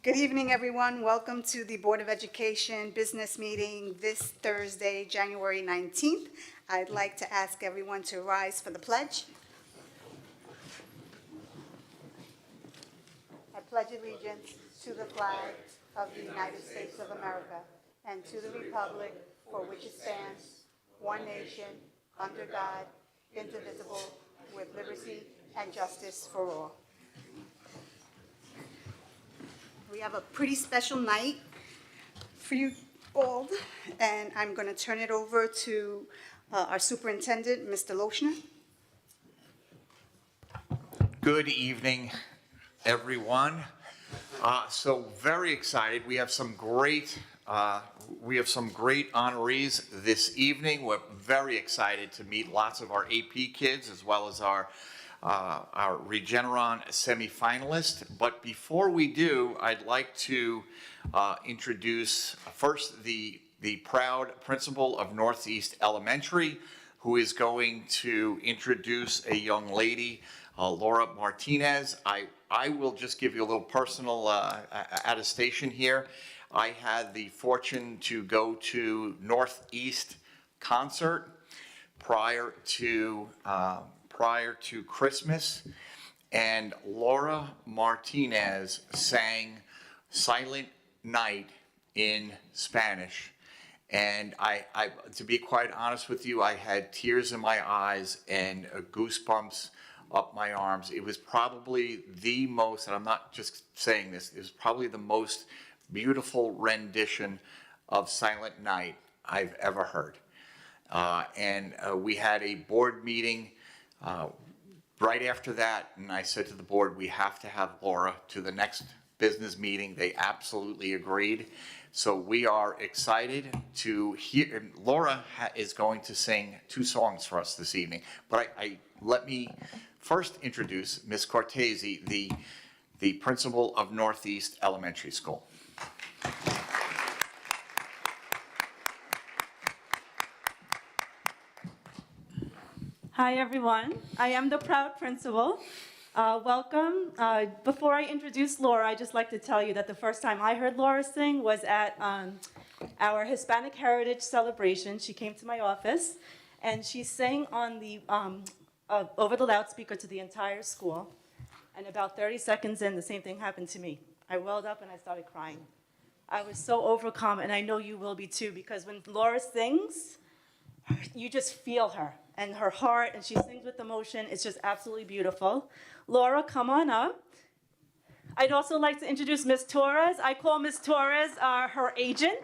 Good evening, everyone. Welcome to the Board of Education business meeting this Thursday, January 19th. I'd like to ask everyone to rise for the pledge. I pledge allegiance to the flag of the United States of America and to the republic for which it stands, one nation, under God, indivisible, with liberty and justice for all. We have a pretty special night for you all, and I'm going to turn it over to our superintendent, Mr. Lochner. Good evening, everyone. So very excited. We have some great honorees this evening. We're very excited to meet lots of our AP kids as well as our Regeneron semifinalists. But before we do, I'd like to introduce first the proud principal of Northeast Elementary, who is going to introduce a young lady, Laura Martinez. I will just give you a little personal attestation here. I had the fortune to go to Northeast concert prior to Christmas, and Laura Martinez sang Silent Night in Spanish. And I, to be quite honest with you, I had tears in my eyes and goosebumps up my arms. It was probably the most, and I'm not just saying this, it was probably the most beautiful rendition of Silent Night I've ever heard. And we had a board meeting right after that, and I said to the board, we have to have Laura to the next business meeting. They absolutely agreed. So we are excited to hear. Laura is going to sing 2 songs for us this evening. But let me first introduce Ms. Cortese, the principal of Northeast Elementary School. Hi, everyone. I am the proud principal. Welcome. Before I introduce Laura, I'd just like to tell you that the first time I heard Laura sing was at our Hispanic Heritage Celebration. She came to my office, and she sang on the over the loudspeaker to the entire school. And about 30 seconds in, the same thing happened to me. I welled up and I started crying. I was so overcome, and I know you will be too, because when Laura sings, you just feel her and her heart, and she sings with emotion. It's just absolutely beautiful. Laura, come on up. I'd also like to introduce Ms. Torres. I call Ms. Torres her agent.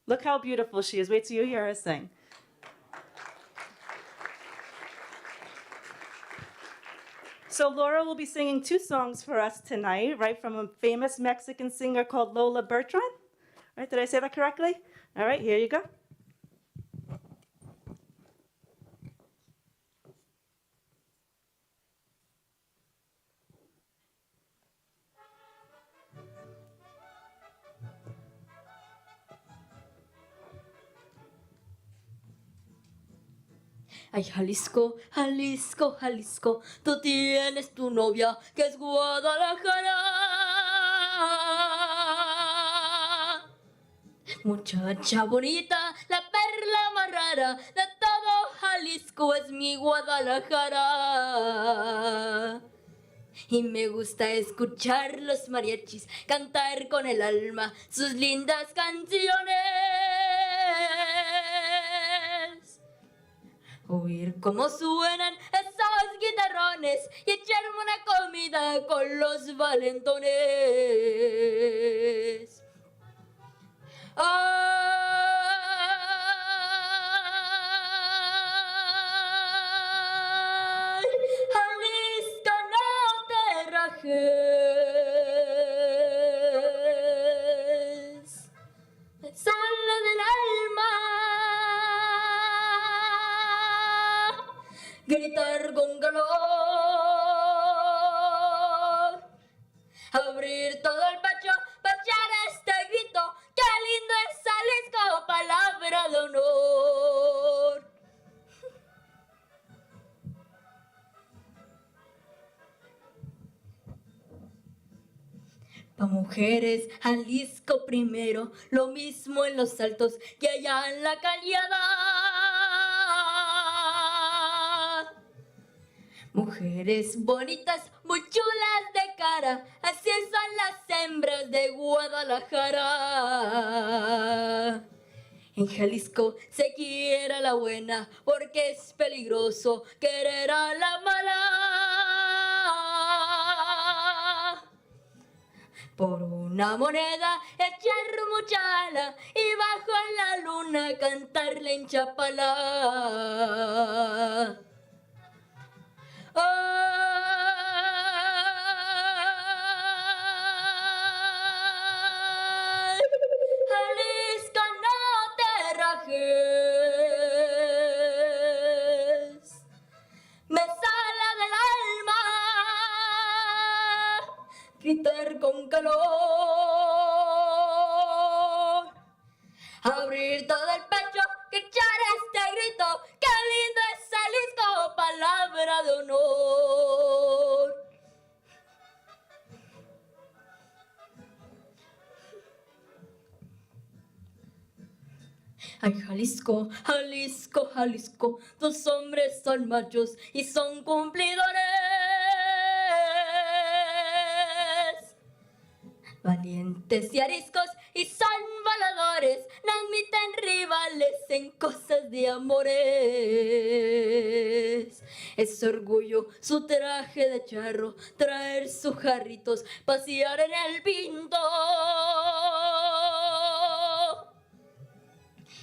Look how beautiful she is. Wait till you hear her sing. So Laura will be singing 2 songs for us tonight, right, from a famous Mexican singer called Lola Beltran. Right, did I say that correctly? All right, here you go. Ay, Jalisco, Jalisco, Jalisco, tú tienes tu novia que es Guadalajara. Muchacha bonita, la perla más rara de todo Jalisco es mi Guadalajara. Y me gusta escuchar los mariachis cantar con el alma sus lindas canciones. Oír cómo suenan esos guitarrones y echarme una comida con los valentones. Ay, Jalisco, no te rajes, sale del alma. Gritar con calor, abrir todo el pecho para echar este grito. ¡Qué lindo es Jalisco, palabra de honor! Pa' mujeres, Jalisco primero, lo mismo en los altos que allá en la cañada. Mujeres bonitas, muy chulas de cara, así son las hembras de Guadalajara. En Jalisco se quiere a la buena porque es peligroso querer a la mala. Por una moneda echar mucha ala y bajo la luna cantarle en Chapala. Ay, Jalisco, no te rajes, me sale del alma gritar con calor, abrir todo el pecho, que echar este grito, qué lindo es Jalisco, palabra de honor. Ay, Jalisco, Jalisco, Jalisco, tus hombres son machos y son cumplidores. Valientes y ariscos y son voladores, no admiten rivales en cosas de amores. Es orgullo su traje de charro, traer sus jarritos, pasear en el pinto.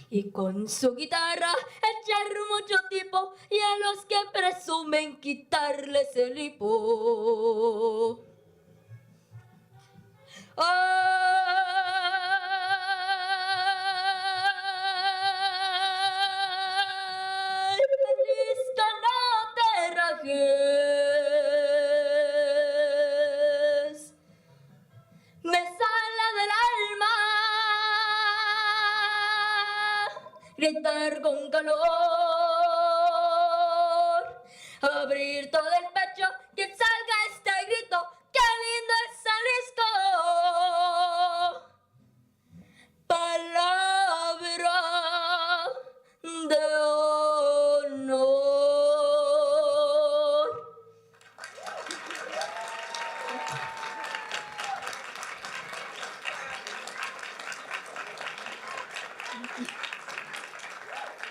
Y con su guitarra echar mucho tipo y a los que presumen quitarles el hipo. Ay, Jalisco, no te rajes, me sale del alma gritar con calor, abrir todo el pecho, que salga este grito, qué lindo es Jalisco, palabra de honor.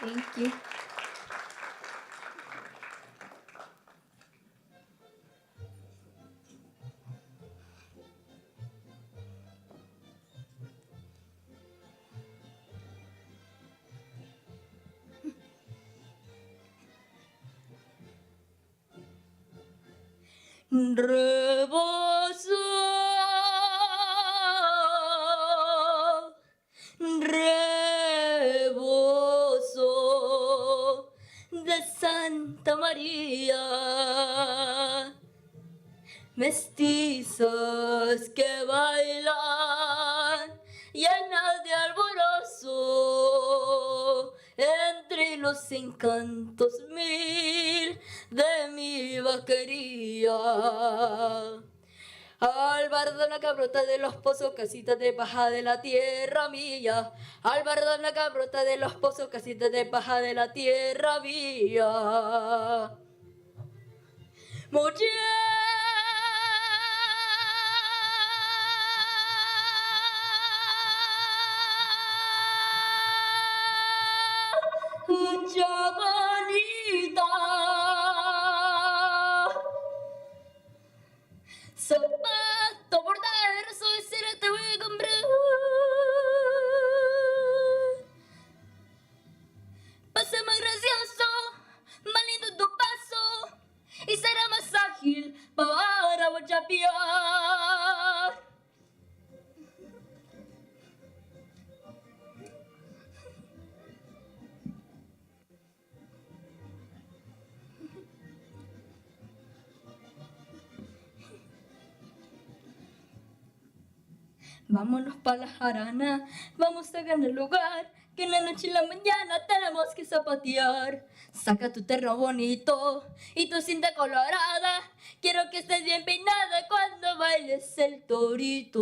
Thank you. Rebozo de Santa María, mestizas que bailan llenas de alborozo, entre los encantos mil de mi vaquería. Al bardo la cabrota de los pozos, casitas de paja de la tierra mía. Al bardo la cabrota de los pozos, casitas de paja de la tierra mía. Mucha bonita, zapato bordar, soy cera te voy a comprar. Pase más gracioso, más lindo tu paso, y será más ágil para guachapear. Vámonos pa' la jarana, vamos a ganar lugar, que en la noche y en la mañana tenemos que zapatear. Saca tu terno bonito y tu cinta colorada, quiero que estés bien peinada cuando vayas él es el torito.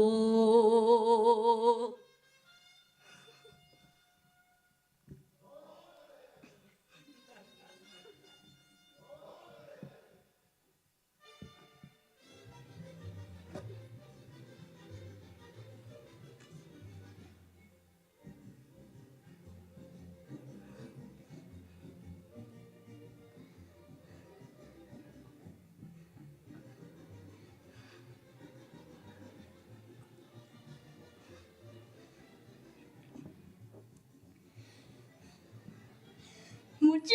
Muchacha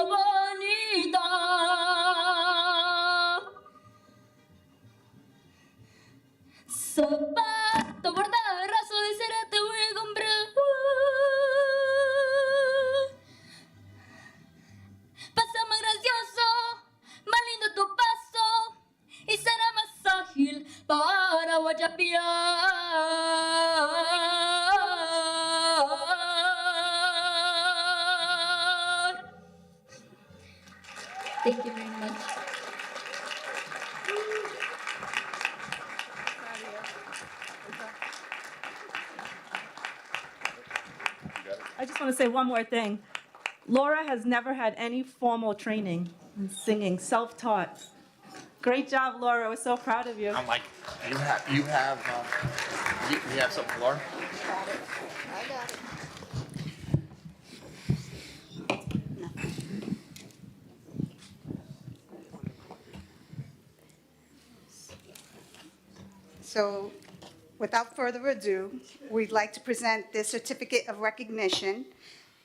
bonita, zapato bordado raso de cera te voy a comprar. Pasa más gracioso, más lindo tu paso y será más ágil para guayapear. Thank you very much. I just want to say one more thing. Laura has never had any formal training in singing, self-taught. Great job, Laura. We're so proud of you. I'm like, you have something, Laura? Got it. I got it. So, without further ado, we'd like to present this certificate of recognition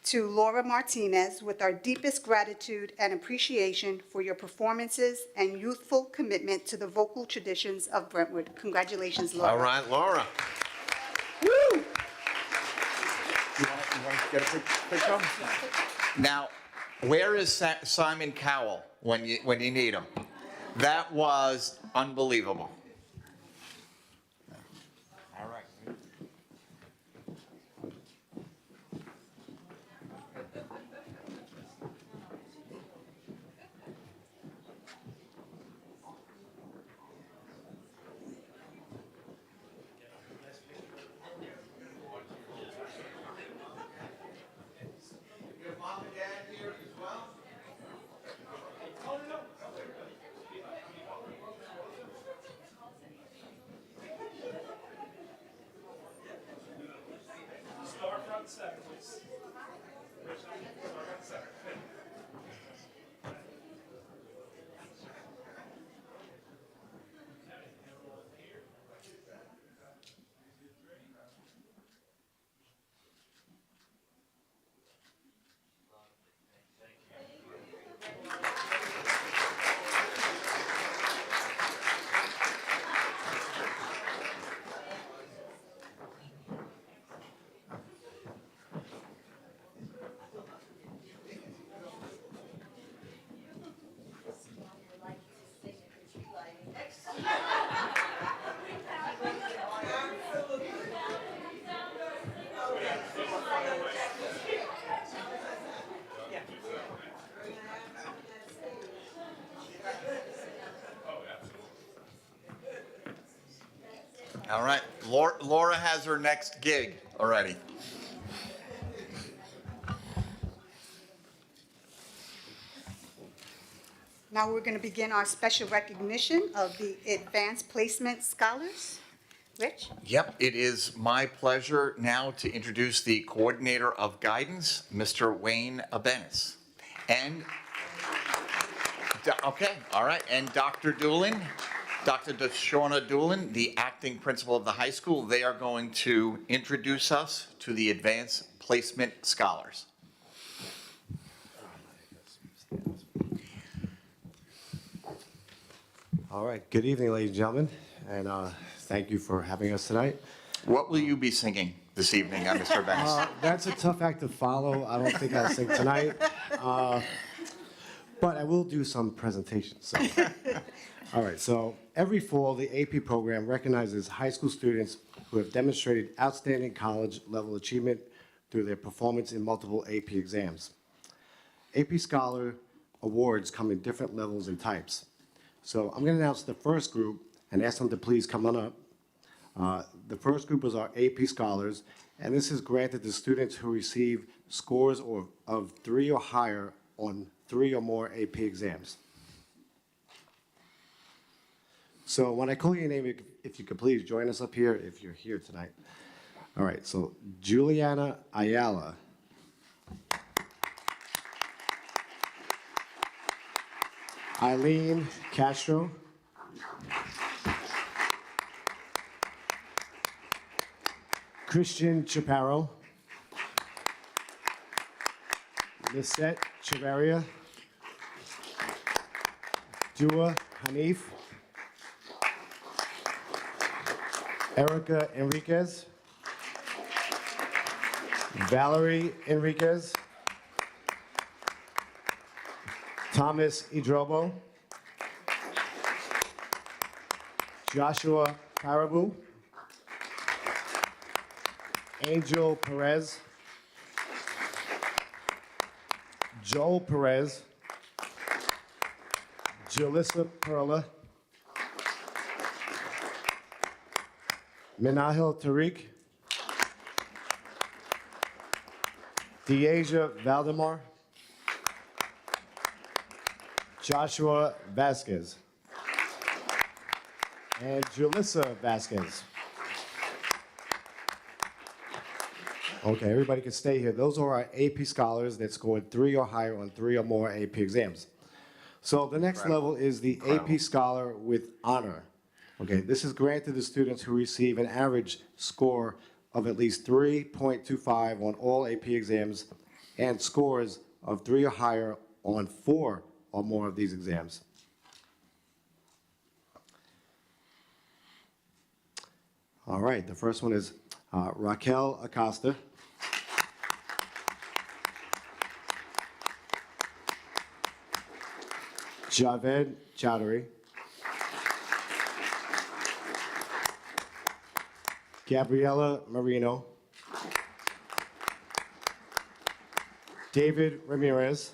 to Laura Martinez with our deepest gratitude and appreciation for your performances and youthful commitment to the vocal traditions of Brentwood. Congratulations, Laura. All right, Laura. Woo! You want to get a picture? Now, where is Simon Cowell when you need him? That was unbelievable. All right. Your mom and dad here as well? Start front and center, please. Rich, start front and center. All right, Laura has her next gig already. Now we're going to begin our special recognition of the Advanced Placement Scholars. Rich? Yep, it is my pleasure now to introduce the Coordinator of Guidance, Mr. Wayne Abenis. And, okay, all right, and Dr. Doolin, Dr. DeShawna Doolin, the acting principal of the high school, they are going to introduce us to the Advanced Placement Scholars. All right, good evening, ladies and gentlemen, and thank you for having us tonight. What will you be singing this evening, Mr. Abenis? That's a tough act to follow. I don't think I'll sing tonight, but I will do some presentations. So. All right, so every fall, the AP program recognizes high school students who have demonstrated outstanding college-level achievement through their performance in multiple AP exams. AP Scholar awards come in different levels and types. So I'm going to announce the first group and ask them to please come on up. The first group is our AP Scholars, and this is granted to students who receive scores of 3 or higher on 3 or more AP exams. So when I call your name, if you could please join us up here if you're here tonight. All right, so Juliana Ayala. Eileen Castro. Christian Chaparro. Lisette Chavarria. Dua Hanif. Erica Enriquez. Valerie Enriquez. Thomas Idrobo. Joshua Parabu. Angel Perez. Joel Perez. Jalissa Perla. Minahil Tariq. Deasia Valdemar. Joshua Vasquez. And Julissa Vasquez. Okay, everybody can stay here. Those are our AP Scholars that scored 3 or higher on 3 or more AP exams. So the next level is the AP Scholar with Honor. Okay, this is granted to students who receive an average score of at least 3.25 on all AP exams and scores of 3 or higher on 4 or more of these exams. All right, the first one is Raquel Acosta. Javed Chowdhury. Gabriela Marino. David Ramirez.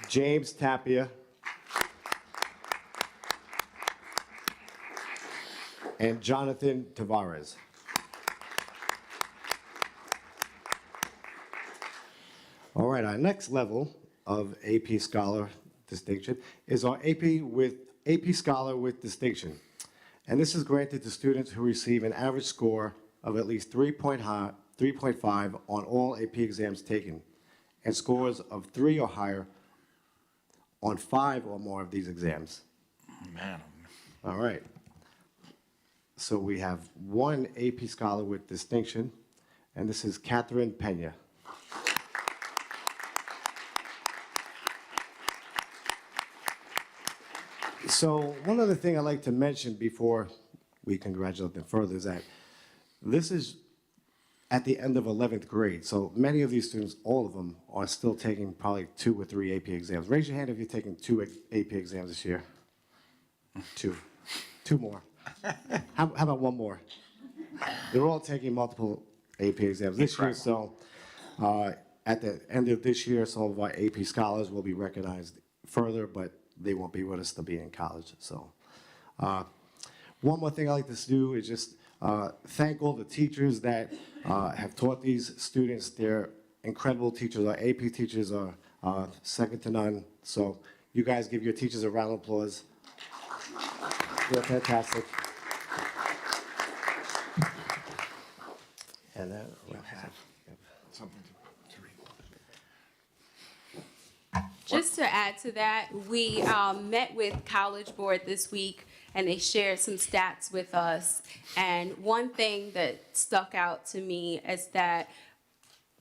James Tapia. And Jonathan Tavares. All right, our next level of AP Scholar distinction is our AP Scholar with distinction. And this is granted to students who receive an average score of at least 3.5 on all AP exams taken, and scores of 3 or higher on 5 or more of these exams. Man. All right. So we have one AP Scholar with distinction, and this is Catherine Pena. So one other thing I'd like to mention before we congratulate them further is that this is at the end of 11th grade. So many of these students, all of them, are still taking probably 2 or 3 AP exams. Raise your hand if you're taking 2 AP exams this year. 2 more. How about 1 more? They're all taking multiple AP exams this year. So at the end of this year, some of our AP Scholars will be recognized further, but they won't be with us to be in college. So one more thing I'd like to do is just thank all the teachers that have taught these students. They're incredible teachers. Our AP teachers are second to none. So you guys give your teachers a round of applause. They're fantastic. And that Something to read. Just to add to that, we met with College Board this week, and they shared some stats with us. And one thing that stuck out to me is that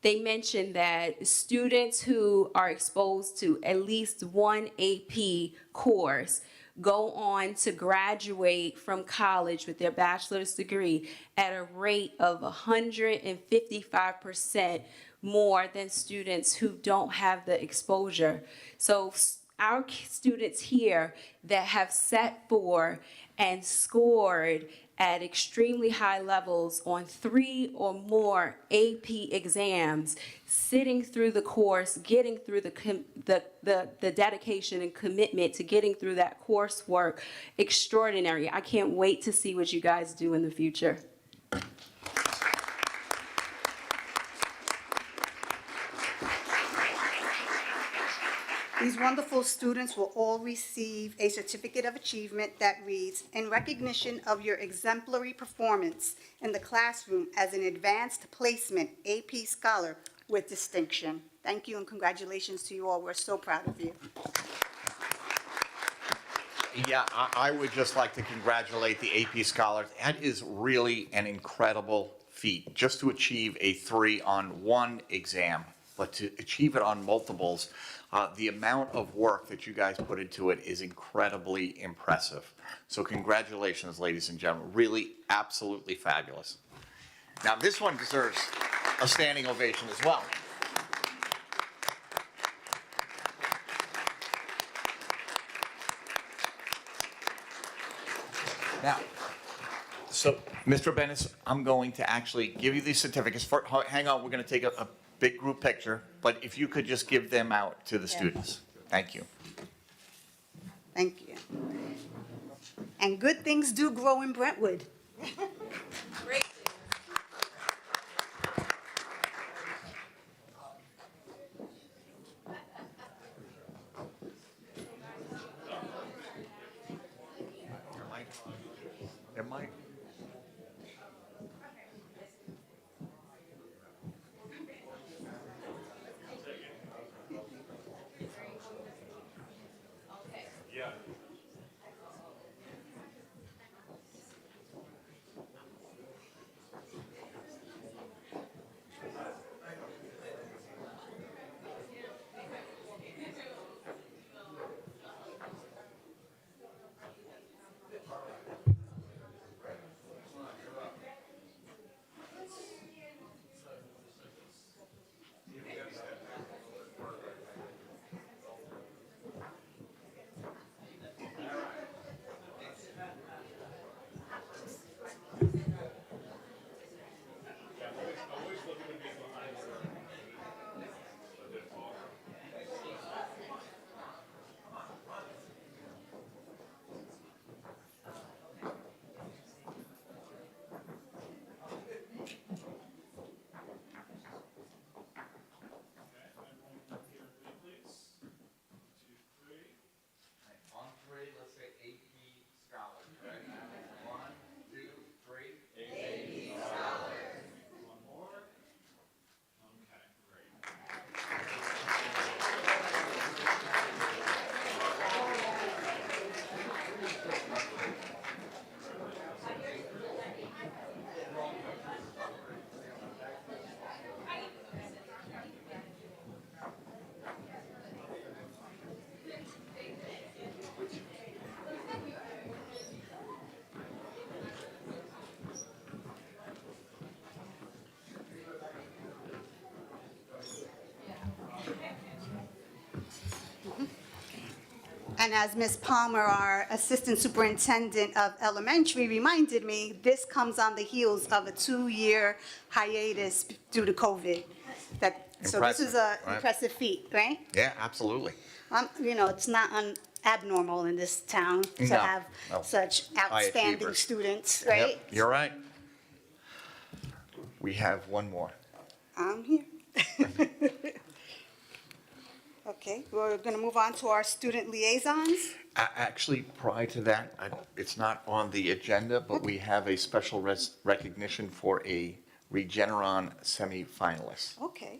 they mentioned that students who are exposed to at least one AP course go on to graduate from college with their bachelor's degree at a rate of 155% more than students who don't have the exposure. So our students here that have sat for and scored at extremely high levels on 3 or more AP exams, sitting through the course, getting through the dedication and commitment to getting through that coursework, extraordinary. I can't wait to see what you guys do in the future. These wonderful students will all receive a certificate of achievement that reads, "In recognition of your exemplary performance in the classroom as an advanced placement AP scholar with distinction." Thank you and congratulations to you all. We're so proud of you. Yeah, I would just like to congratulate the AP scholars. That is really an incredible feat, just to achieve a 3 on one exam, but to achieve it on multiples. The amount of work that you guys put into it is incredibly impressive. So congratulations, ladies and gentlemen. Really, absolutely fabulous. Now, this one deserves a standing ovation as well. Now, so, Mr. Bennis, I'm going to actually give you these certificates. Hang on, we're going to take a big group picture, but if you could just give them out to the students. Thank you. Thank you. And good things do grow in Brentwood. There might. On 3, let's say AP scholars, right? 1, 2, 3. AP scholars. One more. Okay, great. And as Ms. Palmer, our Assistant Superintendent of Elementary, reminded me, this comes on the heels of a 2-year hiatus due to COVID. So this is Impressive, an right? impressive feat, right? Yeah, absolutely. You know, it's not abnormal in this town to No, have no. such High outstanding achievers. students, Yep, right? you're right. We have one more. I'm here. Okay, we're going to move on to our student liaisons. Actually, prior to that, it's not on the agenda, but we have a special recognition for a Regeneron semifinalist. Okay,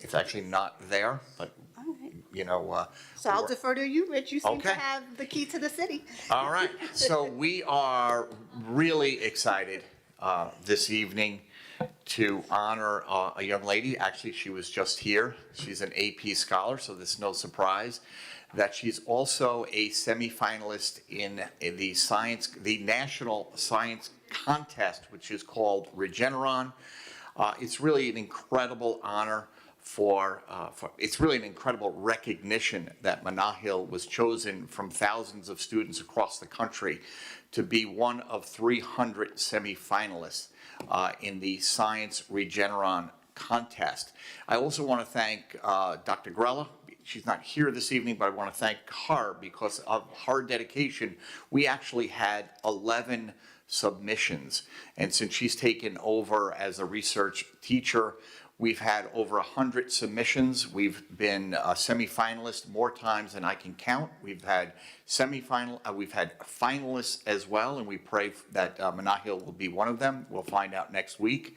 It's actually not there, but, all right. you know. So I'll defer to you, Rich. You seem to Okay. have the key to the city. All right, so we are really excited this evening to honor a young lady. Actually, she was just here. She's an AP scholar, so this is no surprise. That she's also a semifinalist in the national science contest, which is called Regeneron. It's really an incredible honor it's really an incredible recognition that Menahil was chosen from thousands of students across the country to be one of 300 semifinalists in the Science Regeneron contest. I also want to thank Dr. Grella. She's not here this evening, but I want to thank her because of her dedication. We actually had 11 submissions, and since she's taken over as a research teacher, we've had over 100 submissions. We've been a semifinalist more times than I can count. We've had we've had finalists as well, and we pray that Menahil will be one of them. We'll find out next week.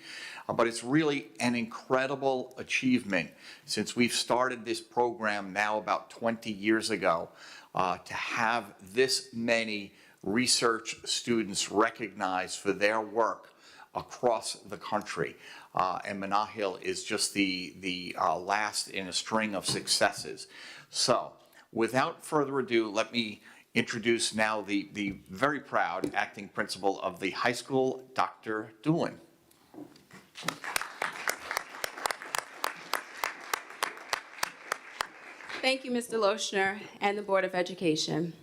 But it's really an incredible achievement since we've started this program now about 20 years ago to have this many research students recognized for their work across the country. And Menahil is just the last in a string of successes. So without further ado, let me introduce now the very proud acting principal of the high school, Dr. Doolin. Thank you, Mr. Lochner and the Board of Education.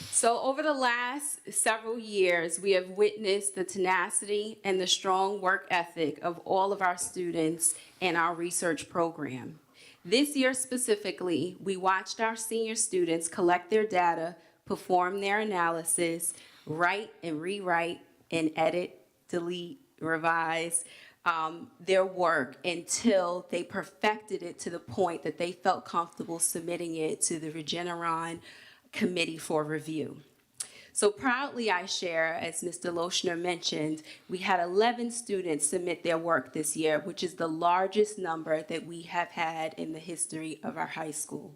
So over the last several years, we have witnessed the tenacity and the strong work ethic of all of our students in our research program. This year specifically, we watched our senior students collect their data, perform their analysis, write and rewrite and edit, delete, revise their work until they perfected it to the point that they felt comfortable submitting it to the Regeneron Committee for review. So proudly I share, as Mr. Lochner mentioned, we had 11 students submit their work this year, which is the largest number that we have had in the history of our high school.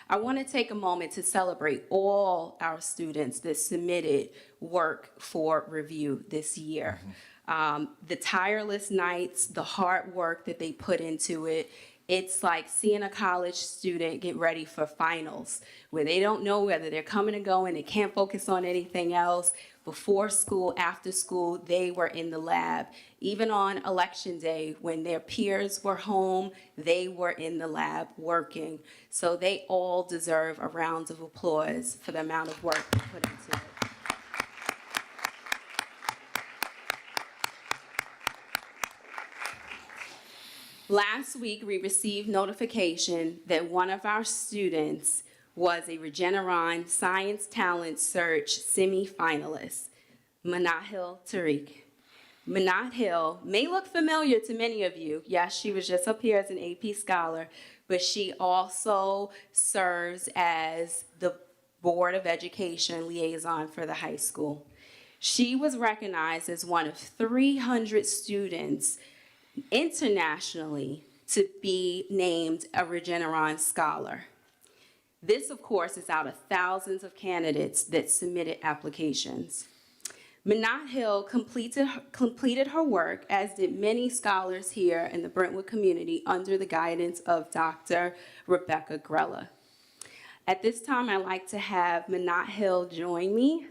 I want to take a moment to celebrate all our students that submitted work for review this year. The tireless nights, the hard work that they put into it. It's like seeing a college student get ready for finals, where they don't know whether they're coming and going, they can't focus on anything else. Before school, after school, they were in the lab. Even on election day, when their peers were home, they were in the lab working. So they all deserve a round of applause for the amount of work they put into it. Last week, we received notification that one of our students was a Regeneron Science Talent Search semi-finalist, Menahil Tariq. Menahil may look familiar to many of you. Yes, she was just up here as an AP scholar, but she also serves as the Board of Education liaison for the high school. She was recognized as one of 300 students internationally to be named a Regeneron Scholar. This, of course, is out of thousands of candidates that submitted applications. Menahil completed her work, as did many scholars here in the Brentwood community, under the guidance of Dr. Rebecca Grella. At this time, I'd like to have Menahil join me.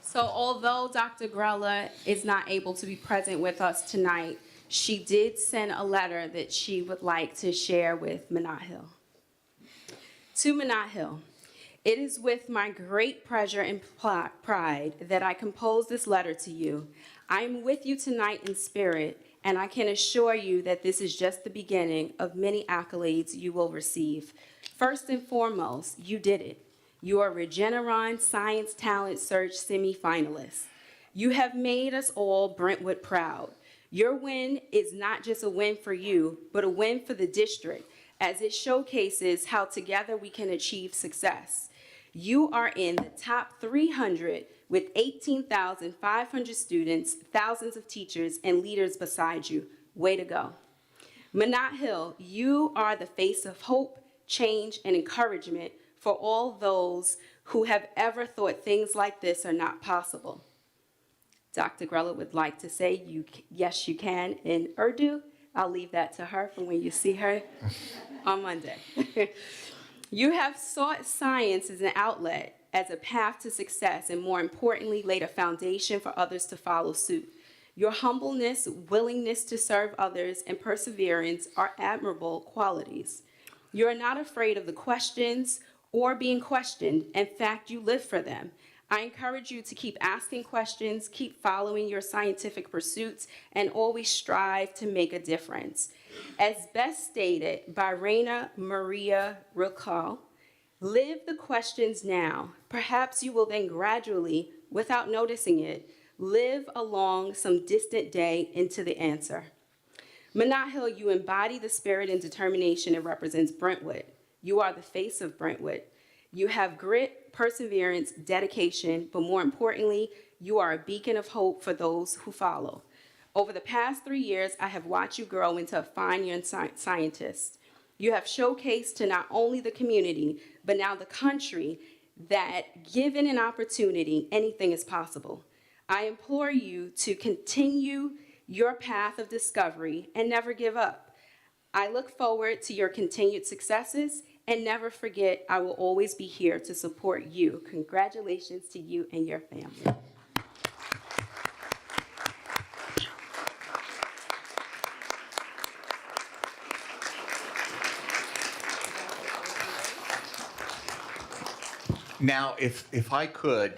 So although Dr. Grella is not able to be present with us tonight, she did send a letter that she would like to share with Menahil. To Menahil, it is with my great pleasure and pride that I compose this letter to you. I am with you tonight in spirit, and I can assure you that this is just the beginning of many accolades you will receive. First and foremost, you did it. You are Regeneron Science Talent Search semi-finalist. You have made us all Brentwood proud. Your win is not just a win for you, but a win for the district, as it showcases how together we can achieve success. You are in the top 300 with 18,500 students, thousands of teachers, and leaders beside you. Way to go. Menahil, you are the face of hope, change, and encouragement for all those who have ever thought things like this are not possible. Dr. Grella would like to say, yes, you can in Urdu. I'll leave that to her for when you see her on Monday. You have sought science as an outlet, as a path to success, and more importantly, laid a foundation for others to follow suit. Your humbleness, willingness to serve others, and perseverance are admirable qualities. You are not afraid of the questions or being questioned. In fact, you live for them. I encourage you to keep asking questions, keep following your scientific pursuits, and always strive to make a difference. As best stated by Raina Maria Rilke, live the questions now. Perhaps you will then gradually, without noticing it, live along some distant day into the answer. Menahil, you embody the spirit and determination that represents Brentwood. You are the face of Brentwood. You have grit, perseverance, dedication, but more importantly, you are a beacon of hope for those who follow. Over the past 3 years, I have watched you grow into a fine young scientist. You have showcased to not only the community, but now the country, that given an opportunity, anything is possible. I implore you to continue your path of discovery and never give up. I look forward to your continued successes, and never forget, I will always be here to support you. Congratulations to you and your family. Now, if I could,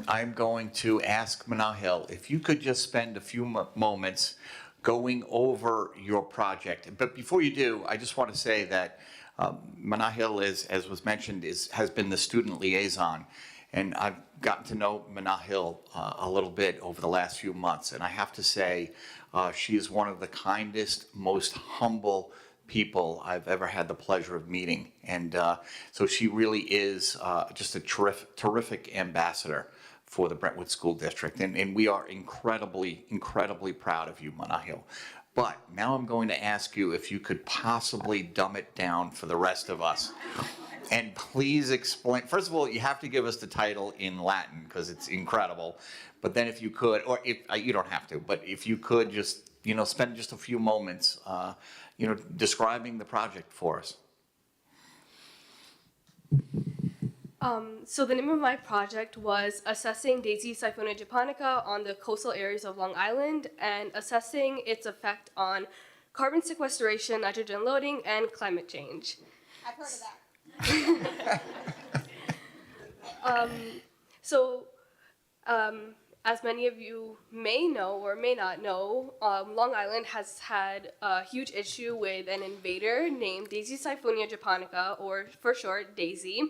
I'm going to ask Menahil if you could just spend a few moments going over your project. But before you do, I just want to say that Menahil, as was mentioned, has been the student liaison. And I've gotten to know Menahil a little bit over the last few months. And I have to say, she is one of the kindest, most humble people I've ever had the pleasure of meeting. And so she really is just a terrific ambassador for the Brentwood School District. And we are incredibly, incredibly proud of you, Menahil. But now I'm going to ask you if you could possibly dumb it down for the rest of us. And please explain, first of all, you have to give us the title in Latin because it's incredible. But then if you could, or if you don't have to, but if you could just, spend just a few moments, describing the project for us. So the name of my project was assessing Daisy Siphonia japonica on the coastal areas of Long Island and assessing its effect on carbon sequestration, nitrogen loading, and climate change. I've heard of that. As many of you may know or may not know, Long Island has had a huge issue with an invader named Daisy Siphonia japonica, or for short, Daisy.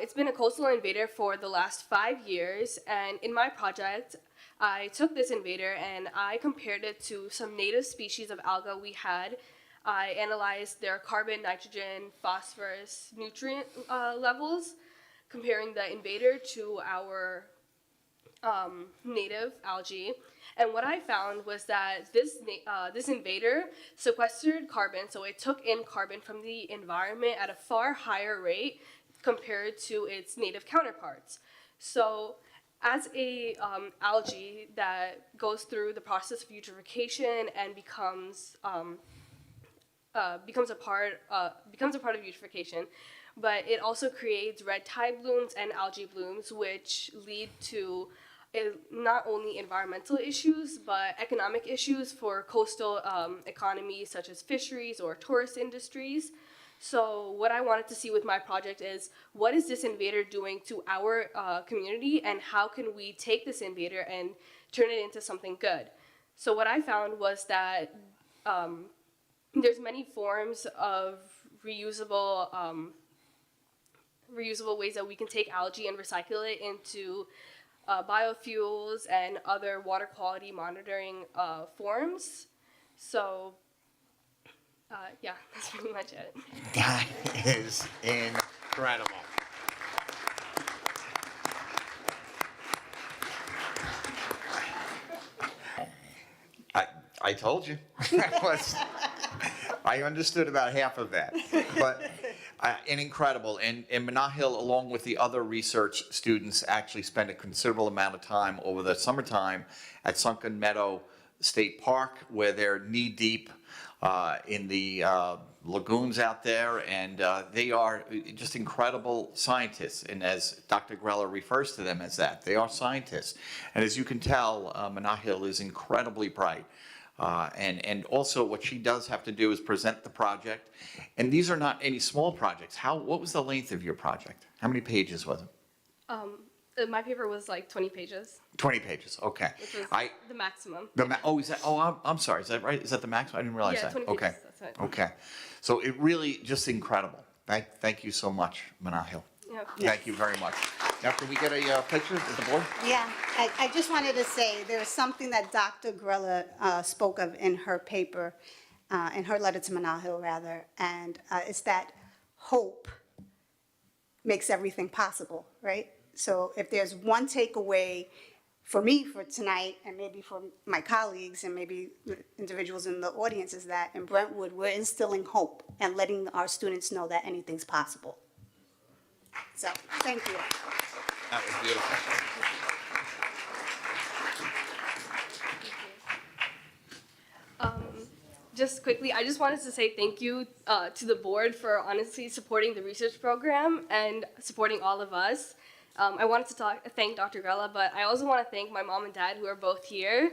It's been a coastal invader for the last 5 years, and in my project, I took this invader and I compared it to some native species of alga we had. I analyzed their carbon, nitrogen, phosphorus, nutrient levels, comparing the invader to our native algae. And what I found was that this invader sequestered carbon, so it took in carbon from the environment at a far higher rate compared to its native counterparts. So as a algae that goes through the process of eutrophication and becomes a part of eutrophication, but it also creates red tide blooms and algae blooms, which lead to not only environmental issues, but economic issues for coastal economies such as fisheries or tourist industries. So what I wanted to see with my project is, what is this invader doing to our community, and how can we take this invader and turn it into something good? So what I found was that there's many forms of reusable ways that we can take algae and recycle it into biofuels and other water quality monitoring forms. So yeah, that's pretty much it. That is incredible. I told you. I understood about half of that. But And incredible. And Menahil, along with the other research students, actually spent a considerable amount of time over the summertime at Sunken Meadow State Park, where they're knee-deep in the lagoons out there, and they are just incredible scientists. And as Dr. Grella refers to them as that, they are scientists. And as you can tell, Menahil is incredibly bright. And also what she does have to do is present the project. And these are not any small projects. What was the length of your project? How many pages was it? My paper was like 20 pages, 20 pages, okay. which was the maximum. I'm sorry, is that right? Is that the maximum? I didn't realize Yeah, that. 20 Okay, pages, that's right. okay. So it really, just incredible. Thank you so much, Menahil. Yeah. Thank you very much. Now, can we get a picture of the board? Yeah, I just wanted to say, there's something that Dr. Grella spoke of in her paper, in her letter to Menahil, rather, and it's that hope makes everything possible, right? So if there's one takeaway for me for tonight, and maybe for my colleagues, and maybe individuals in the audience, is that in Brentwood, we're instilling hope and letting our students know that anything's possible. So, thank you. That was beautiful. Just quickly, I just wanted to say thank you to the board for honestly supporting the research program and supporting all of us. I wanted to thank Dr. Grella, but I also want to thank my mom and dad who are both here.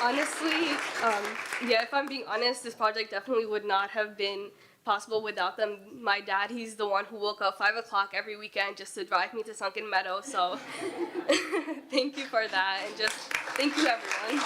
Honestly, yeah, if I'm being honest, this project definitely would not have been possible without them. My dad, he's the one who woke up 5 o'clock every weekend just to drive me to Sunken Meadow, so thank you for that, and just thank you, everyone.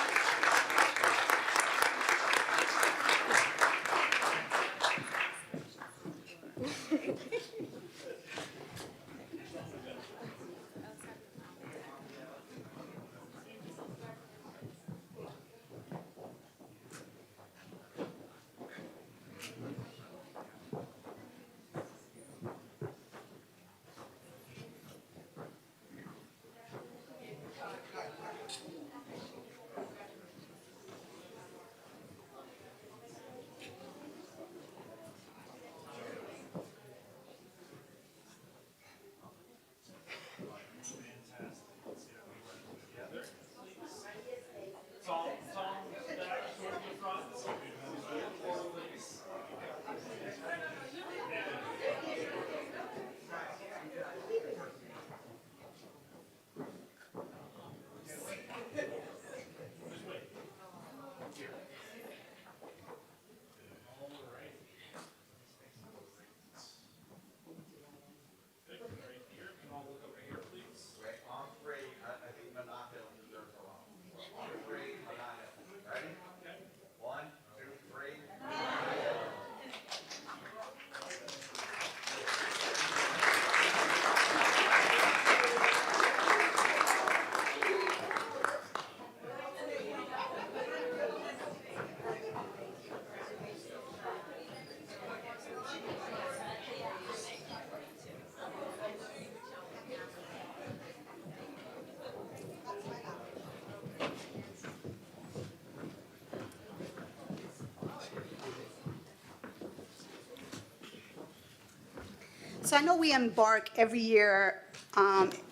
So I know we embark every year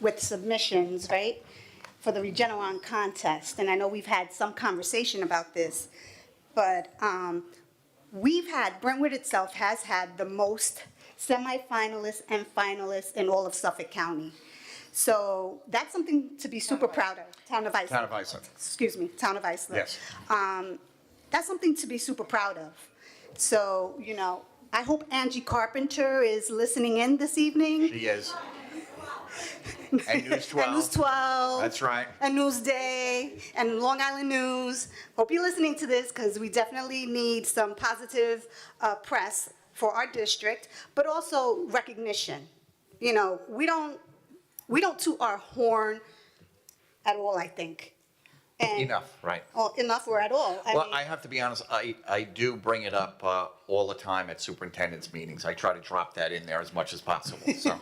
with submissions, right, for the Regeneron contest, and I know we've had some conversation about this, but Brentwood itself has had the most semifinalists and finalists in all of Suffolk County. So that's something to be super proud of. Town of Iceland. Town of Iceland. Excuse me, Town of Iceland. Yes. That's something to be super proud of. So, you know, I hope Angie Carpenter is listening in this evening. She is. And News 12. And News 12. That's right. And Newsday, and Long Island News. Hope you're listening to this, because we definitely need some positive press for our district, but also recognition. You know, we don't toot our horn at all, I think. And, Enough, right. oh, enough or at all. Well, I have to be honest, I do bring it up all the time at superintendent's meetings. I try to drop that in there as much as possible, so.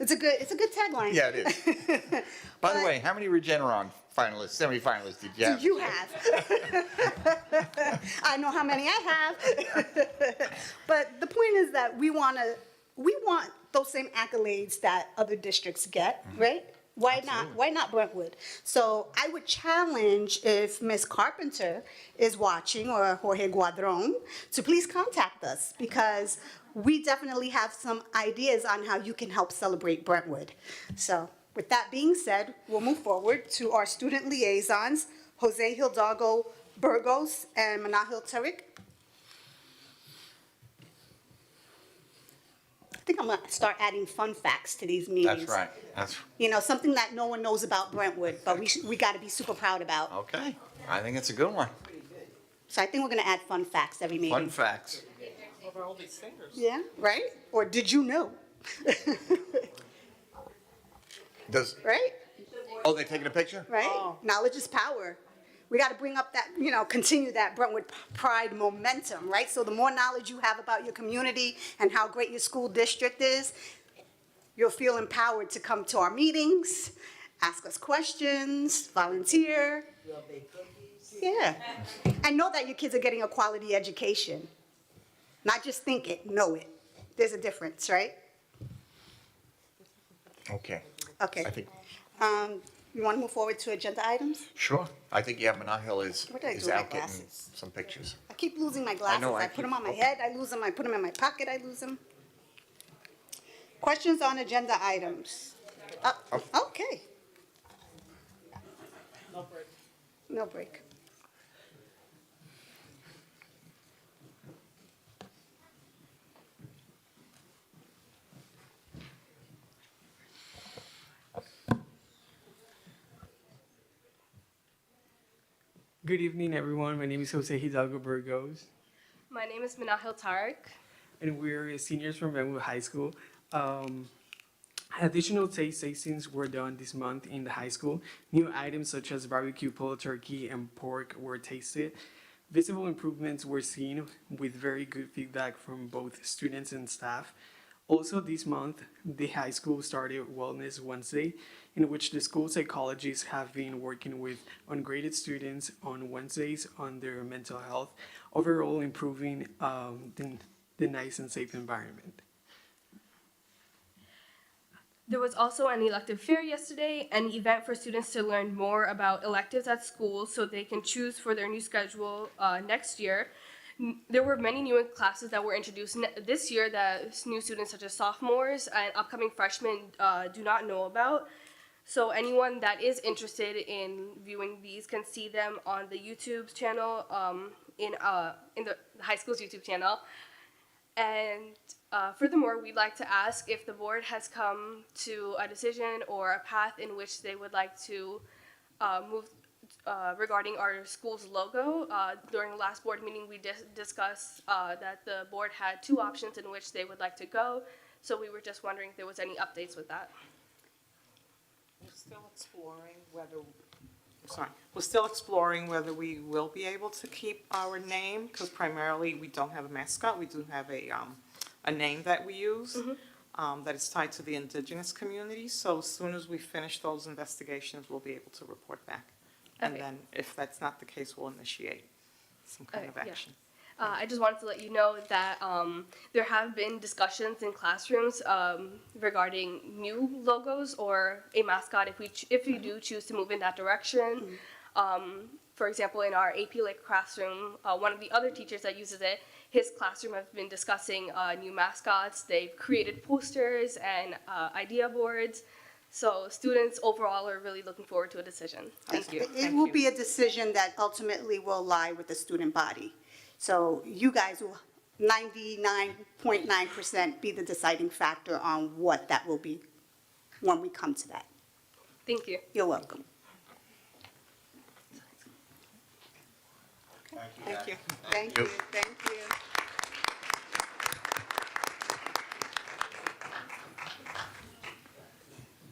It's a good tagline. Yeah, it is. By the But- way, how many Regeneron finalists, semi-finalists did you have? You have. I know how many I have. But the point is that we want those same accolades that other districts get, right? Why not? Why not Brentwood? So I would challenge if Ms. Carpenter is watching, or Jorge Guadron, to please contact us, because we definitely have some ideas on how you can help celebrate Brentwood. So with that being said, we'll move forward to our student liaisons, Jose Hidalgo Burgos and Manahil Tariq. I think I'm gonna start adding fun facts to these meetings. That's right. That's, You know, something that no one knows about Brentwood, but we gotta be super proud about. okay. I think it's a good one. So I think we're gonna add fun facts every meeting. Fun facts. Yeah, right? Or did you know? Does, Right? oh, they taking a picture? Right? Knowledge is power. We got to bring up that, continue that Brentwood pride momentum, right? So the more knowledge you have about your community and how great your school district is, you'll feel empowered to come to our meetings, ask us questions, volunteer. Yeah. And know that your kids are getting a quality education. Not just think it, know it. There's a difference, right? Okay. Okay. I think, You want to move forward to agenda items? sure. I think, yeah, Manahil What did I do is with my out getting glasses? some pictures. I keep losing my glasses. know, I I put them keep- on my head, I lose them. I put them in my pocket, I lose them. Questions on agenda items? Okay. No break. Good evening, everyone. My name is Jose Hidalgo Burgos, My name is Manahil Tariq. and we're seniors from Benwood High School. Additional taste tastings were done this month in the high school. New items such as barbecue pulled turkey and pork were tasted. Visible improvements were seen with very good feedback from both students and staff. Also this month, the high school started Wellness Wednesday, in which the school psychologists have been working with ungraded students on Wednesdays on their mental health, overall improving the nice and safe environment. There was also an elective fair yesterday, an event for students to learn more about electives at school so they can choose for their new schedule next year. There were many new classes that were introduced this year that new students such as sophomores and upcoming freshmen do not know about. So anyone that is interested in viewing these can see them on the YouTube channel, in the high school's YouTube channel. And furthermore, we'd like to ask if the board has come to a decision or a path in which they would like to move regarding our school's logo. During the last board meeting, we discussed that the board had two options in which they would like to go. So we were just wondering if there was any updates with that. We're still exploring whether we will be able to keep our name, because primarily we don't have a mascot. We do have a name that we use that is tied to the indigenous community. So as soon as we finish those investigations, we'll be able to report back. And Okay. then if that's not the case, we'll initiate some kind of Okay, yeah. action. I just wanted to let you know that there have been discussions in classrooms regarding new logos or a mascot if we do choose to move in that direction. For example, in our AP Lit classroom, one of the other teachers that uses it, his classroom has been discussing new mascots. They've created posters and idea boards. So students overall are really looking forward to a decision. Thank you. It will be a decision that ultimately will lie with the student body. So you guys will 99.9% be the deciding factor on what that will be when we come to that. Thank you. You're welcome. Thank you. Thank you, thank you.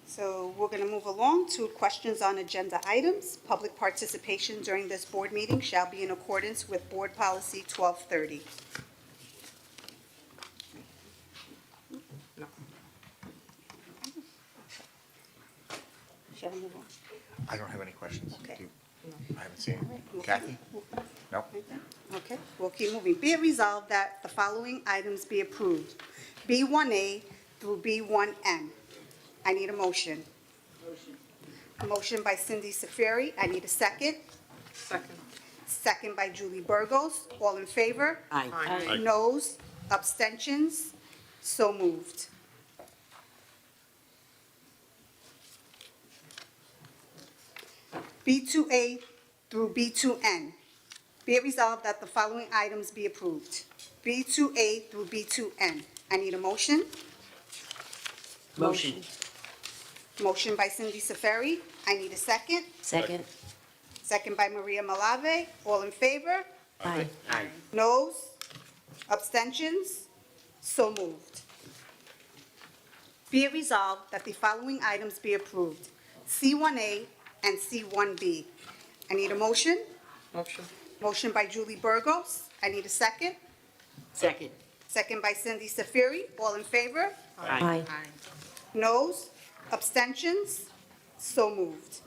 So we're going to move along to questions on agenda items. Public participation during this board meeting shall be in accordance with Board Policy 1230. No. Can I move on? I don't have any questions. Okay. Do you? I haven't seen it. Kathy? No? Okay, we'll keep moving. Be it resolved that the following items be approved. B1A through B1M. I need a motion. A motion by Cindy Safiri. I need a second. Second. Second by Julie Burgos. All in favor? Aye. Noes? Abstentions? So moved. B2A through B2N. Be it resolved that the following items be approved. B2A through B2N. I need a motion. Motion. Motion by Cindy Safari. I need a second. Second. Second by Maria Malave. All in favor? Aye. Noes? Abstentions? So moved. Be it resolved that the following items be approved. C1A and C1B. I need a motion. Motion. Motion by Julie Burgos. I need a second. Second. Second by Cindy Safiri. All in favor? Aye. Noes? Abstentions? So moved.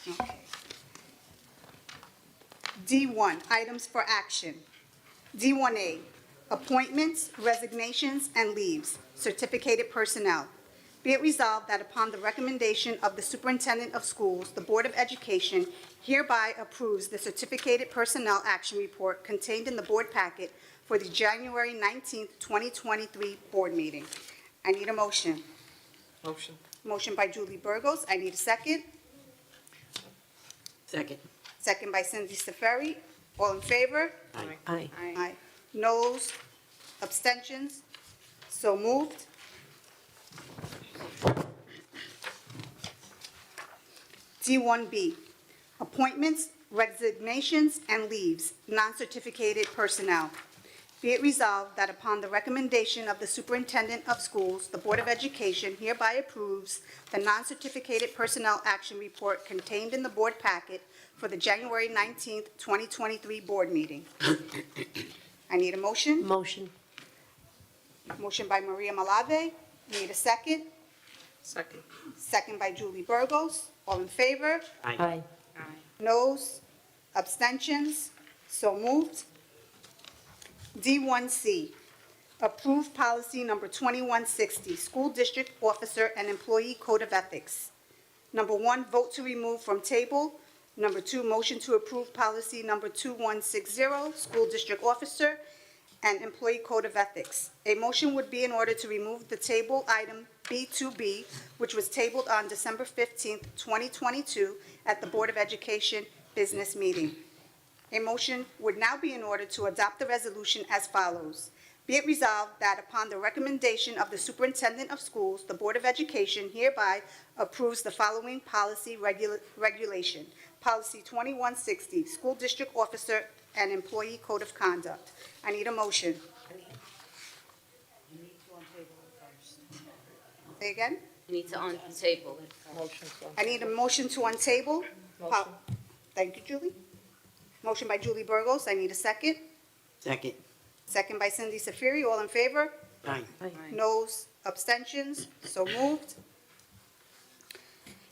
Okay. D1, items for action. D1A, appointments, resignations, and leaves, certificated personnel. Be it resolved that upon the recommendation of the Superintendent of Schools, the Board of Education hereby approves the certificated personnel action report contained in the board packet for the January 19th, 2023 board meeting. I need a motion. Motion. Motion by Julie Burgos. I need a second. Second. Second by Cindy Safari. All in favor? Aye. Aye. Noes? Abstentions? So moved. D1B, appointments, resignations, and leaves, non-certificated personnel. Be it resolved that upon the recommendation of the Superintendent of Schools, the Board of Education hereby approves the non-certificated personnel action report contained in the board packet for the January 19th, 2023 board meeting. I need a motion. Motion. Motion by Maria Malave. Need a second. Second. Second by Julie Burgos. All in favor? Aye. Noes? Abstentions? So moved. D1C, approve policy number 2160, School District Officer and Employee Code of Ethics. Number 1, vote to remove from table. Number 2, motion to approve policy number 2160, School District Officer and Employee Code of Ethics. A motion would be in order to remove the table item B2B, which was tabled on December 15th, 2022 at the Board of Education business meeting. A motion would now be in order to adopt the resolution as follows. Be it resolved that upon the recommendation of the Superintendent of Schools, the Board of Education hereby approves the following policy regulation. Policy 2160, School District Officer and Employee Code of Conduct. I need a motion. Say again? Need to untable it. Motion. I need a motion to untable. Motion. Thank you, Julie. Motion by Julie Burgos. I need a second. Second. Second by Cindy Safiri. All in favor? Aye. Noes, abstentions, so moved.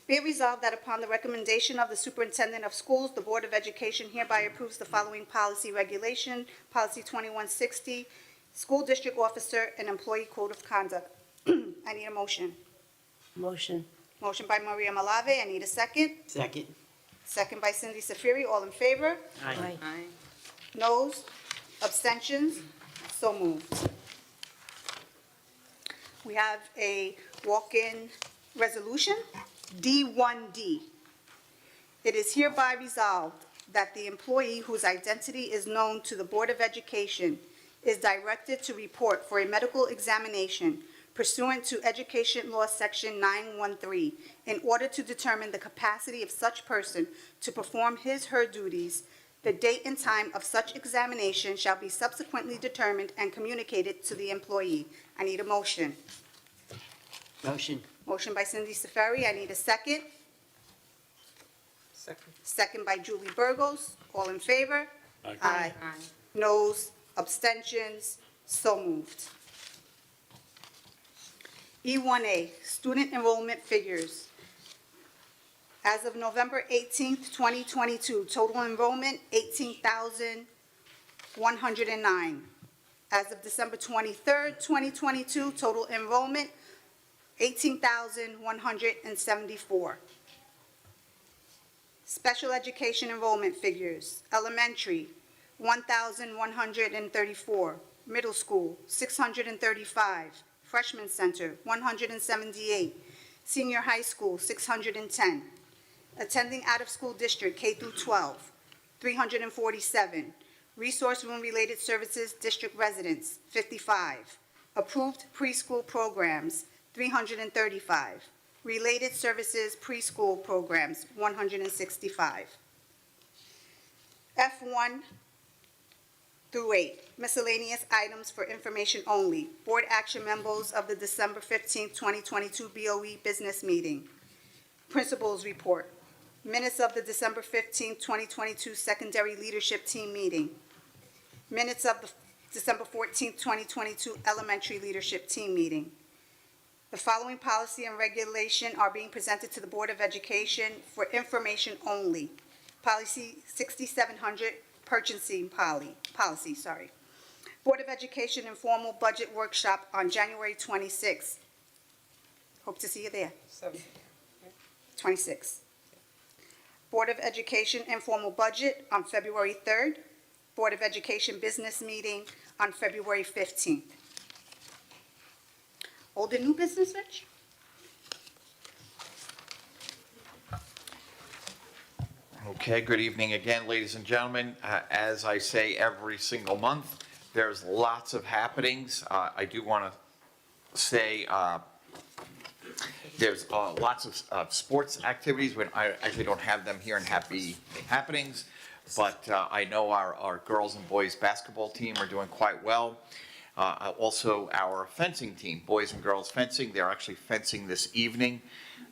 Be it resolved that upon the recommendation of the Superintendent of Schools, the Board of Education hereby approves the following policy regulation, Policy 2160, School District Officer and Employee Code of Conduct. I need a motion. Motion. Motion by Maria Malave. I need a second. Second. Second by Cindy Safiri. All in favor? Aye. Noes, abstentions, so moved. We have a walk-in resolution, D1D. It is hereby resolved that the employee whose identity is known to the Board of Education is directed to report for a medical examination pursuant to Education Law Section 913 in order to determine the capacity of such person to perform his/her duties. The date and time of such examination shall be subsequently determined and communicated to the employee. I need a motion. Motion. Motion by Cindy Safari. I need a second. Second. Second by Julie Burgos. All in favor? Aye. Noes, abstentions, so moved. E1A, student enrollment figures. As of November 18th, 2022, total enrollment, 18,109. As of December 23rd, 2022, total enrollment, 18,174. Special education enrollment figures. Elementary, 1,134. Middle school, 635. Freshman center, 178. Senior high school, 610. Attending out-of-school district, K through 12, 347. Resource room-related services district residents, 55. Approved preschool programs, 335. Related services preschool programs, 165. F1 through 8, miscellaneous items for information only. Board action memos of the December 15th, 2022 BOE business meeting. Principals report. Minutes of the December 15th, 2022 secondary leadership team meeting. Minutes of the December 14th, 2022 elementary leadership team meeting. The following policy and regulation are being presented to the Board of Education for information only. Policy 6700, purchasing policy. Board of Education informal budget workshop on January 26th. Hope to see you there. 26th. Board of Education informal budget on February 3rd. Board of Education business meeting on February 15th. Old and new business, Rich? Okay, good evening again, ladies and gentlemen. As I say every single month, there's lots of happenings. I do want to say there's lots of sports activities. When I actually don't have them here in happy happenings, but I know our girls and boys basketball team are doing quite well. Also, our fencing team, boys and girls fencing, they're actually fencing this evening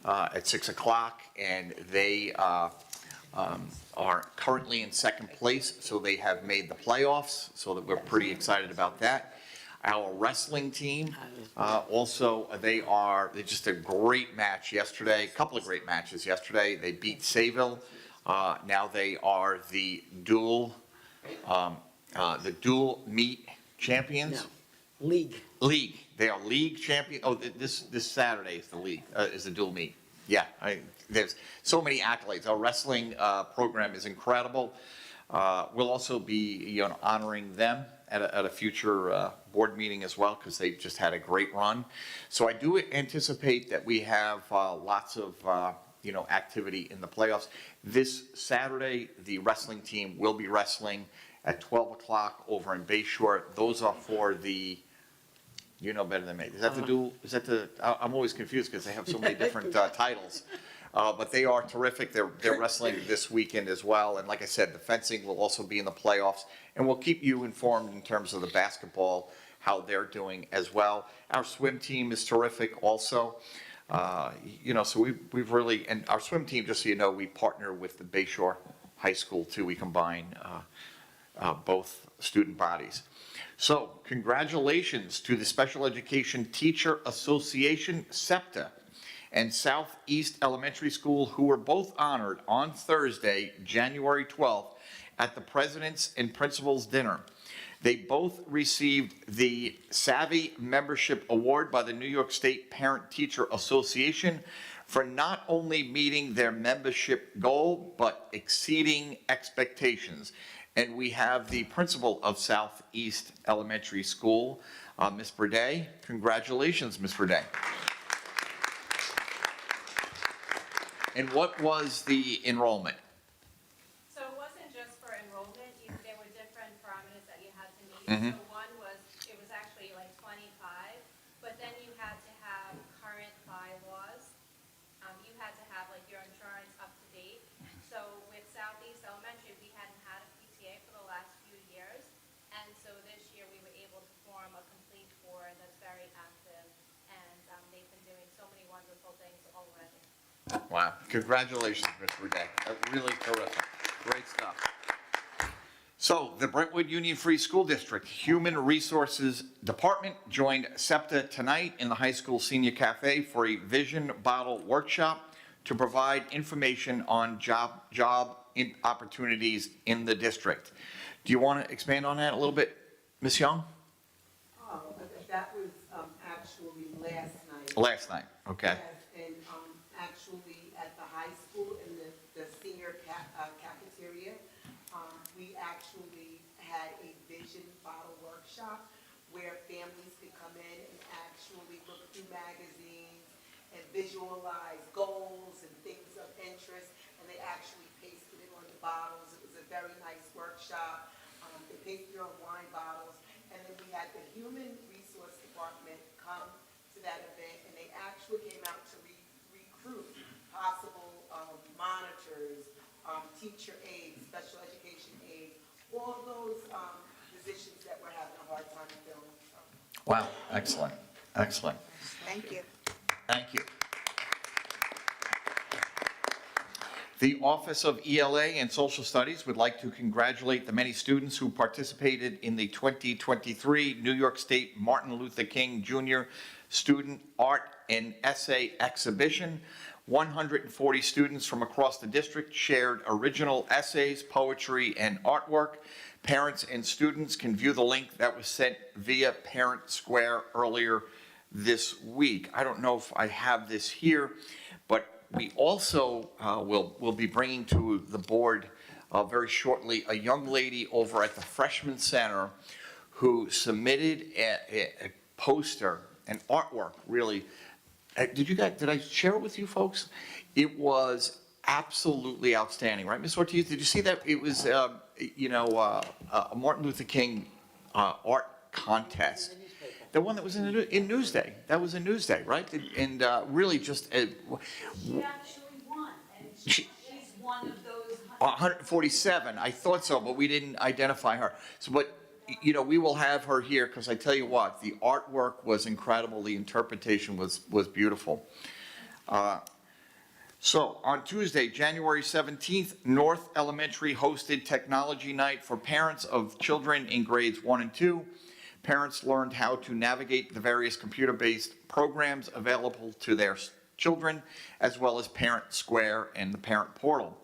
at 6 o'clock, and they are currently in second place, so they have made the playoffs, so that we're pretty excited about that. Our wrestling team, also, they just a great match yesterday, a couple of great matches yesterday. They beat Sayville. Now they are the dual meet champions. No. League. League. They are league champion. Oh, this Saturday is the league, is the dual meet. Yeah, there's so many accolades. Our wrestling program is incredible. We'll also be honoring them at a future board meeting as well, because they just had a great run. So I do anticipate that we have lots of activity in the playoffs. This Saturday, the wrestling team will be wrestling at 12 o'clock over in Bay Shore. Those are for the, you know better than me. Is that the dual, I'm always confused because they have so many different titles. But they are terrific. They're wrestling this weekend as well. And like I said, the fencing will also be in the playoffs. And we'll keep you informed in terms of the basketball, how they're doing as well. Our swim team is terrific also. So we've really, and our swim team, just so you know, we partner with the Bay Shore High School too. We combine both student bodies. So congratulations to the Special Education Teacher Association, SEPTA, and Southeast Elementary School, who were both honored on Thursday, January 12th, at the President's and Principal's Dinner. They both received the Savvy Membership Award by the New York State Parent-Teacher Association for not only meeting their membership goal, but exceeding expectations. And we have the principal of Southeast Elementary School, Ms. Burdett. Congratulations, Ms. Burdett. And what was the enrollment? So it wasn't just for enrollment, there were different parameters that you had to meet. Mhm. So one was, it was actually like 25, but then you had to have current bylaws. You had to have like your insurance up to date. So with Southeast Elementary, we hadn't had a PTA for the last few years. And so this year we were able to form a complete board that's very active. And they've been doing so many wonderful things already. Wow, congratulations, Ms. Burdett. Really terrific, great stuff. So the Brentwood Union Free School District Human Resources Department joined SEPTA tonight in the high school senior cafe for a vision bottle workshop to provide information on job opportunities in the district. Do you want to expand on that a little bit, Ms. Young? That was actually last night. Last night, okay. Yes, and actually at the high school in the senior cafeteria, we actually had a vision bottle workshop where families could come in and actually look through magazines and visualize goals and things of interest, and they actually pasted it on the bottles. It was a very nice workshop. They pasted it on wine bottles, and then we had the Human Resource Department come to that event, and they actually came out to recruit possible monitors, teacher aides, special education aides, all those positions that we're having a hard time filling. Wow, excellent, excellent. Thank you. Thank you. The Office of ELA and Social Studies would like to congratulate the many students who participated in the 2023 New York State Martin Luther King Jr. Student Art and Essay Exhibition. 140 students from across the district shared original essays, poetry, and artwork. Parents and students can view the link that was sent via Parent Square earlier this week. I don't know if I have this here, but we also will be bringing to the board very shortly a young lady over at the Freshman Center who submitted a poster, an artwork, really. Did I share it with you folks? It was absolutely outstanding, right, Ms. Ortiz? Did you see that? It was, a Martin Luther King art contest. The one that was in Newsday. That was in Newsday, right? And really just. She actually won, and she's one of those 147, I thought so, but we didn't identify her. So, but, we will have her here, because I tell you what, the artwork was incredible, the interpretation was beautiful. So, on Tuesday, January 17th, North Elementary hosted Technology Night for parents of children in grades 1 and 2. Parents learned how to navigate the various computer-based programs available to their children, as well as Parent Square and the Parent Portal.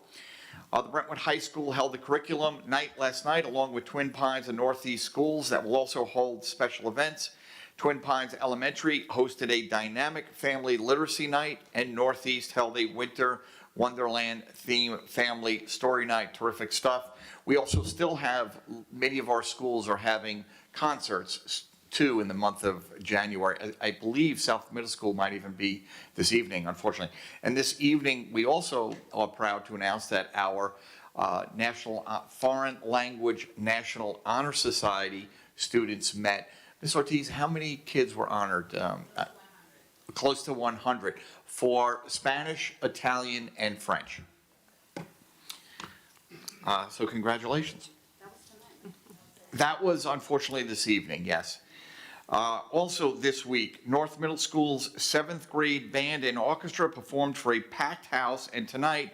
The Brentwood High School held a curriculum night last night, along with Twin Pines and Northeast schools that will also hold special events. Twin Pines Elementary hosted a dynamic family literacy night, and Northeast held a winter Wonderland theme family story night. Terrific stuff. We also still have, many of our schools are having concerts too in the month of January. I believe South Middle School might even be this evening, unfortunately. And this evening, we also are proud to announce that our National Foreign Language National Honor Society students met. Ms. Ortiz, how many kids were honored? Close to 100 for Spanish, Italian, and French. So congratulations. That was unfortunately this evening, yes. Also this week, North Middle School's 7th grade band and orchestra performed for a packed house, and tonight,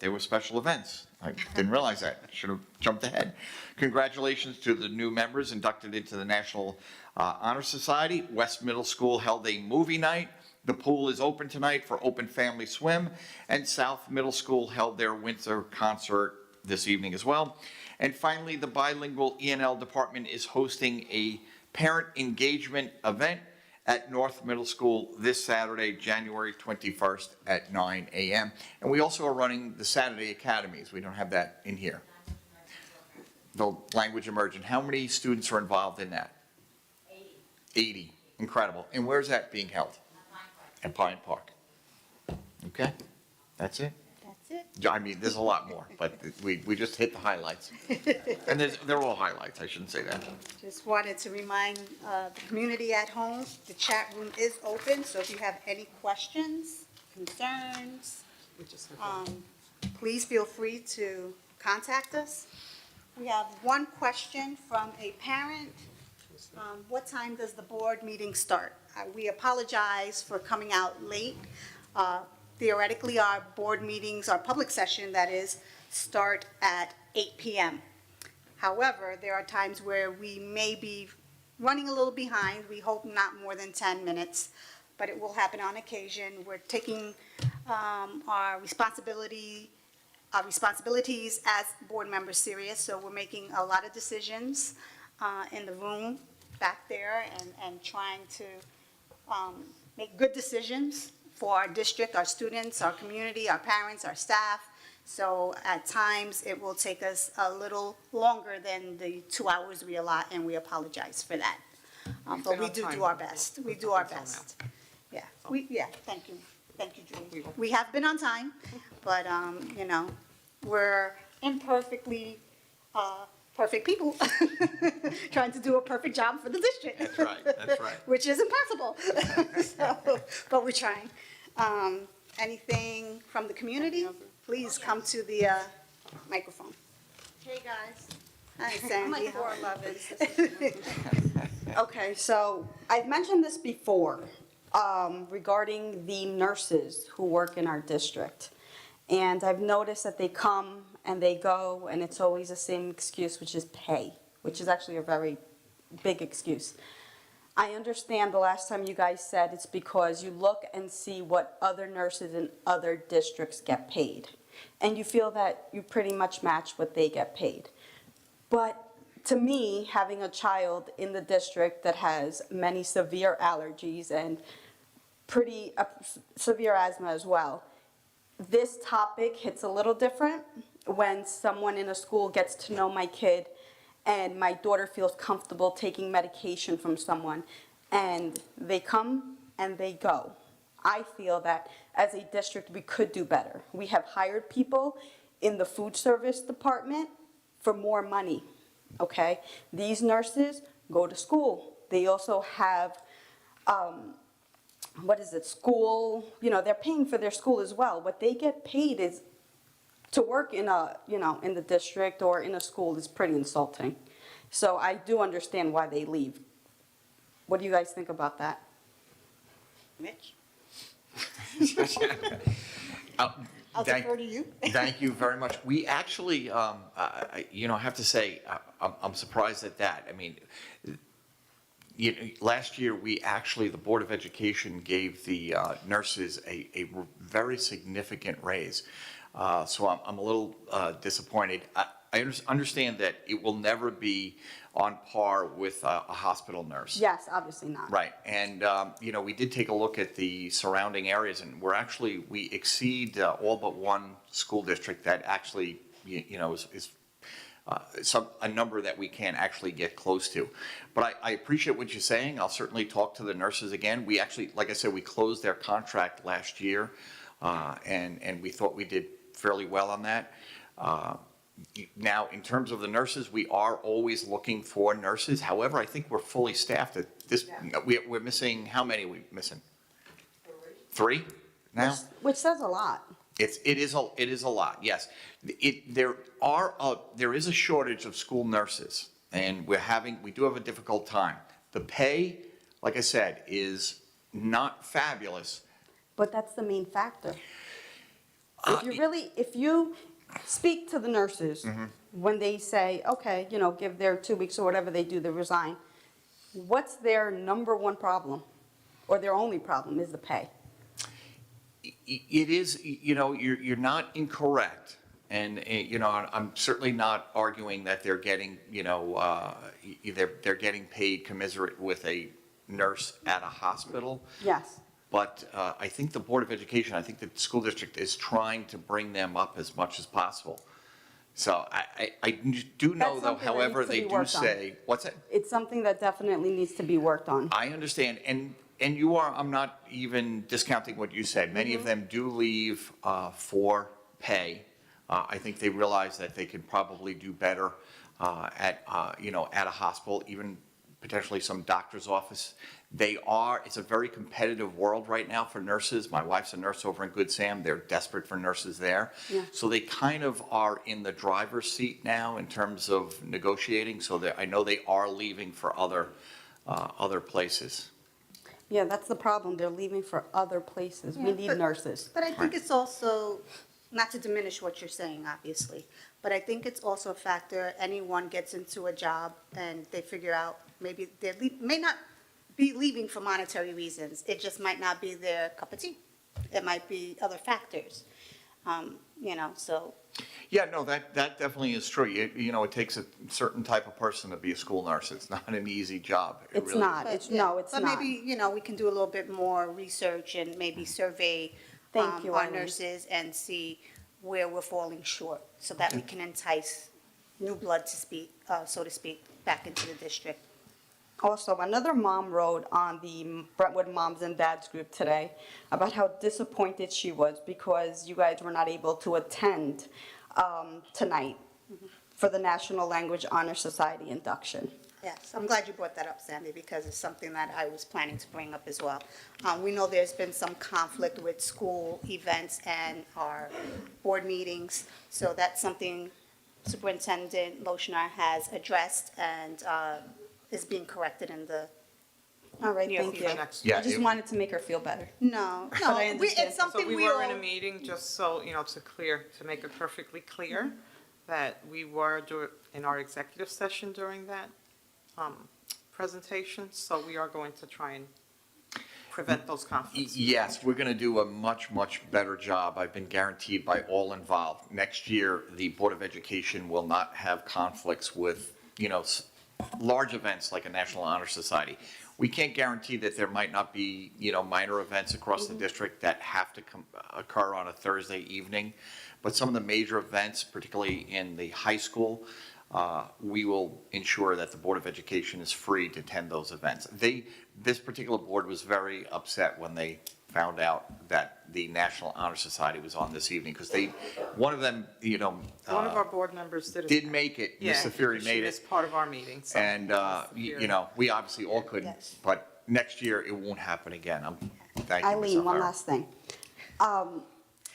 there were special events. I didn't realize that. I should have jumped ahead. Congratulations to the new members inducted into the National Honor Society. West Middle School held a movie night. The pool is open tonight for open family swim, and South Middle School held their winter concert this evening as well. And finally, the bilingual E&L department is hosting a parent engagement event at North Middle School this Saturday, January 21st at 9 a.m. And we also are running the Saturday Academies. We don't have that in here. The language immersion. How many students are involved in that? 80. Incredible. And where's that being held? At Pine Park. Okay, that's it. That's it. I mean, there's a lot more, but we just hit the highlights. And they're all highlights, I shouldn't say that. Just wanted to remind the community at home, the chat room is open, so if you have any questions, concerns, please feel free to contact us. We have one question from a parent. What time does the board meeting start? We apologize for coming out late. Theoretically, our board meetings, our public session, that is, start at 8 p.m. However, there are times where we may be running a little behind. We hope not more than 10 minutes, but it will happen on occasion. We're taking our responsibilities as board members serious, so we're making a lot of decisions in the room back there and trying to make good decisions for our district, our students, our community, our parents, our staff. So at times, it will take us a little longer than the 2 hours we allot, and we apologize for that. But we do our best. We do our best. Yeah, thank you. Thank you, Julie. We have been on time, but, you know, we're imperfectly perfect people trying to do a perfect job for the district. That's right, that's right. Which is impossible. So, but we're trying. Anything from the community? Please come to the microphone. Hey, guys. Hi, Sandy. I'm like 4'11". Okay, so I've mentioned this before regarding the nurses who work in our district. And I've noticed that they come and they go, and it's always the same excuse, which is pay, which is actually a very big excuse. I understand the last time you guys said it's because you look and see what other nurses in other districts get paid. And you feel that you pretty much match what they get paid. But to me, having a child in the district that has many severe allergies and pretty severe asthma as well, this topic hits a little different when someone in a school gets to know my kid and my daughter feels comfortable taking medication from someone, and they come and they go. I feel that as a district, we could do better. We have hired people in the food service department for more money, okay? These nurses go to school. They also have, school, you know, they're paying for their school as well. What they get paid is to work in a, you know, in the district or in a school is pretty insulting. So I do understand why they leave. What do you guys think about that? Mitch? I'll defer to you. Thank you very much. We actually, you know, I have to say, I'm surprised at that. I mean, last year, the Board of Education gave the nurses a very significant raise. So I'm a little disappointed. I understand that it will never be on par with a hospital nurse. Yes, obviously not. Right, and, you know, we did take a look at the surrounding areas, and we exceed all but one school district that actually, you know, is a number that we can't actually get close to. But I appreciate what you're saying. I'll certainly talk to the nurses again. We actually, like I said, we closed their contract last year, and we thought we did fairly well on that. Now, in terms of the nurses, we are always looking for nurses. However, I think we're fully staffed at this. We're missing, how many are we missing? Three now? Which says a lot. It is a lot, yes. There is a shortage of school nurses, and we do have a difficult time. The pay, like I said, is not fabulous. But that's the main factor. If you speak to the nurses when they say, okay, you know, give their 2 weeks or whatever they do, they resign, what's their number one problem? Or their only problem is the pay? It is, you know, you're not incorrect. And, you know, I'm certainly not arguing that they're getting, you know, they're getting paid commensurate with a nurse at a hospital. Yes. But I think the Board of Education, I think the school district is trying to bring them up as much as possible. So I do know, though, however, they do say, what's that? It's something that definitely needs to be worked on. I understand, and I'm not even discounting what you said. Many of them do leave for pay. I think they realize that they could probably do better at a hospital, even potentially some doctor's office. It's a very competitive world right now for nurses. My wife's a nurse over in Good Sam. They're desperate for nurses there. Yeah. So they kind of are in the driver's seat now in terms of negotiating. So I know they are leaving for other places. Yeah, that's the problem. They're leaving for other places. We need nurses. But I think it's also not to diminish what you're saying, obviously, but I think it's also a factor, anyone gets into a job and they figure out maybe they may not be leaving for monetary reasons. It just might not be their cup of tea. It might be other factors, so. Yeah, no, that definitely is true. It takes a certain type of person to be a school nurse. It's not an easy job. It It's really not, isn't. it's, no, it's not. But maybe, we can do a little bit more research and maybe survey Thank you, our Eileen. nurses and see where we're falling short, so that we can entice new blood to speak, so to speak, back into the district. Also, another mom wrote on the Brentwood Moms and Dads group today about how disappointed she was because you guys were not able to attend tonight for the National Language Honor Society induction. Yes, I'm glad you brought that up, Sandy, because it's something that I was planning to bring up as well. We know there's been some conflict with school events and our board meetings, so that's something Superintendent Loshnar has addressed and is being corrected in the All right, near thank you. future. Yeah, I just it- wanted to make her feel better. No, But no, I understand. it's something So we we were in a all, meeting, just so, to make it perfectly clear, that we were in our executive session during that presentation, so we are going to try and prevent those conflicts. Yes, we're going to do a much, much better job. I've been guaranteed by all involved. Next year, the Board of Education will not have conflicts with, large events like a National Honor Society. We can't guarantee that there might not be, minor events across the district that have to occur on a Thursday evening. But some of the major events, particularly in the high school, we will ensure that the Board of Education is free to attend those events. This particular board was very upset when they found out that the National Honor Society was on this evening, because one of them, One of our board members did make it, Ms. Safiri She made it. missed part of our meeting, so. And, we obviously all couldn't, Yes. but next year it won't happen again. Thank you, Ms. Eileen, one Alfaro. last thing.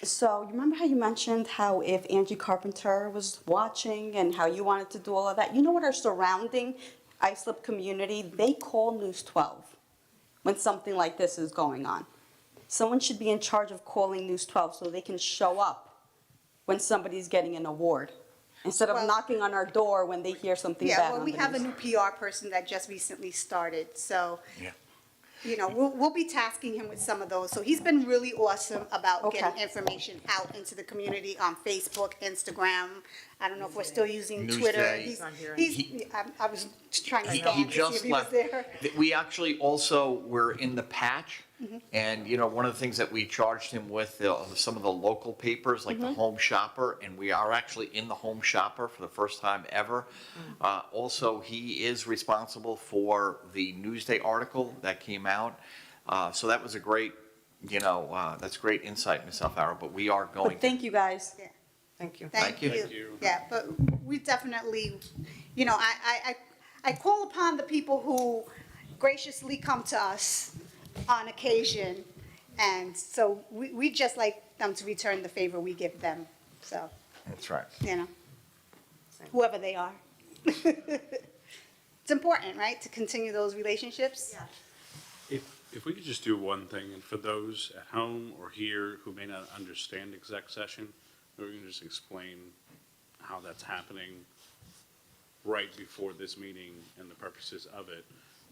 So you remember how you mentioned how if Angie Carpenter was watching and how you wanted to do all of that? You know what our surrounding Islip community, they call News 12 when something like this is going on. Someone should be in charge of calling News 12 so they can show up when somebody's getting an award, instead of Well- knocking on our door when they hear something bad yeah, well, on we the have a news. new PR person that just recently started, so. Yeah. We'll be tasking him with some of those. So he's been really awesome about Okay. getting information out into the community on Facebook, Instagram. I don't know if we're still using Twitter. Newsday. He's, Not here. I was trying to He scan to see just if he was left. there. We actually also were in the patch, Mm-hmm. and, one of the things that we charged him with, some of the local papers, like the Home Shopper, and we are actually in the Home Shopper for the first time ever. Also, he is responsible for the Newsday article that came out. So that was a great, that's great insight, Ms. Alfaro, but we are going But thank you, guys. Thank you. Thank you. Thank you. Yeah, but we definitely, I call upon the people who graciously come to us on occasion. And so we just like them to return the favor we give them. So, That's right. whoever they are. It's important, right, to continue those relationships? Yeah. If we could just do one thing, and for those at home or here who may not understand exec session, we can just explain how that's happening right before this meeting and the purposes of it,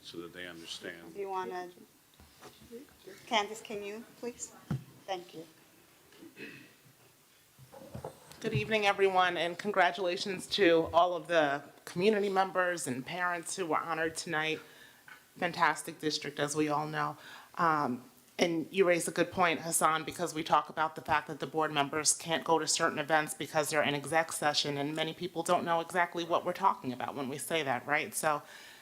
so that they understand. Do you want to, Candace, can you, please? Thank you. Good evening, everyone, and congratulations to all of the community members and parents who were honored tonight. Fantastic district, as we all know. And you raised a good point, Hassan, because we talk about the fact that the board members can't go to certain events because they're in exec session, and many people don't know exactly what we're talking about when we say that, right? So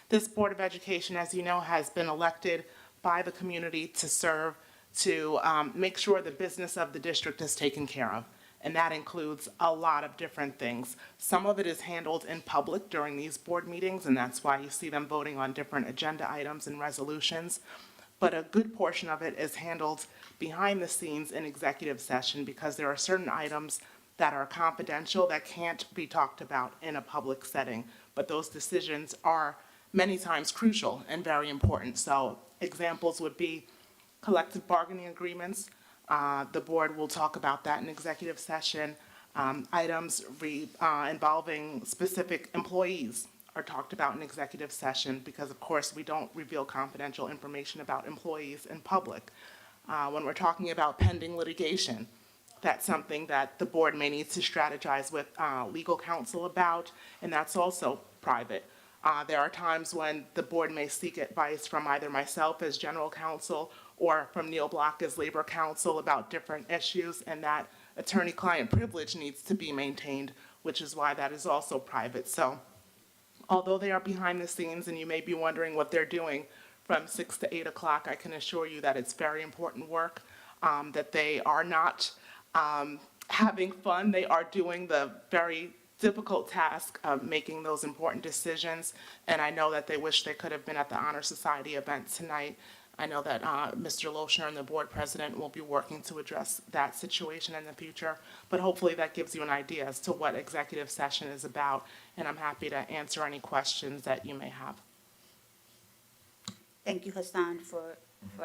this Board of Education, as you know, has been elected by the community to serve, to make sure the business of the district is taken care of. And that includes a lot of different things. Some of it is handled in public during these board meetings, and that's why you see them voting on different agenda items and resolutions. But a good portion of it is handled behind the scenes in executive session, because there are certain items that are confidential that can't be talked about in a public setting. But those decisions are many times crucial and very important. So examples would be collective bargaining agreements, The board will talk about that in executive session. Items involving specific employees are talked about in executive session because, of course, we don't reveal confidential information about employees in public. When we're talking about pending litigation, that's something that the board may need to strategize with legal counsel about, and that's also private. There are times when the board may seek advice from either myself as general counsel or from Neil Block as labor counsel about different issues, and that attorney-client privilege needs to be maintained, which is why that is also private. So although they are behind the scenes and you may be wondering what they're doing from 6 to 8 o'clock, I can assure you that it's very important work, that they are not having fun. They are doing the very difficult task of making those important decisions. And I know that they wish they could have been at the Honor Society event tonight. I know that Mr. Loshner and the board president will be working to address that situation in the future. But hopefully that gives you an idea as to what executive session is about. And I'm happy to answer any questions that you may have. Thank you, Hassan, for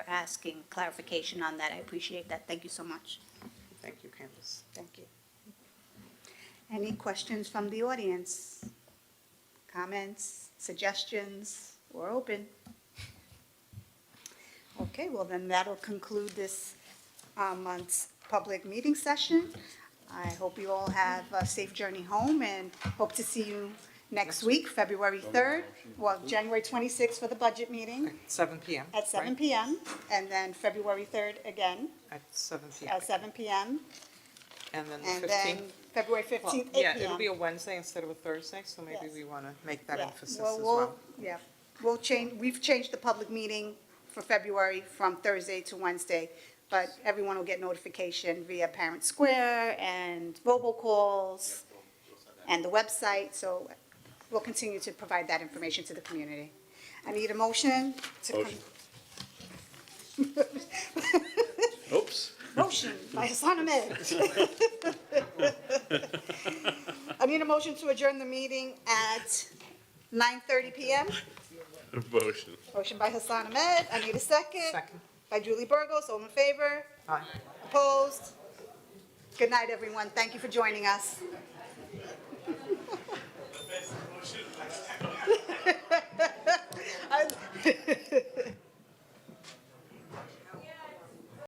asking clarification on that. I appreciate that. Thank you so much. Thank you, Candace. Thank you. Any questions from the audience? Comments, suggestions? We're open. Okay, well then that'll conclude this month's public meeting session. I hope you all have a safe journey home and hope to see you next week, February 3rd, well, January 26th for the budget meeting 7 p.m. at 7 right? p.m. and then February 3rd again At 7 p.m. at 7 p.m. And then And the 15th. then February 15th, 8 Well, p.m. yeah, it'll be a Wednesday instead of a Thursday, so maybe Yes. we want to make that Yeah. emphasis Well, as well. Yeah, we'll change, we've changed the public meeting for February from Thursday to Wednesday, but everyone will get notification via Parent Square and robocalls and the website, so we'll continue to provide that information to the community. I need a motion to. Motion. Oops. Motion by Hassan Ahmed. I need a motion to adjourn the meeting at 9:30 p.m. Motion. Motion by Hassan Ahmed. I need a second. Second. By Julie Burgos. All in favor? Aye. Opposed? Good night, everyone. Thank you for joining us.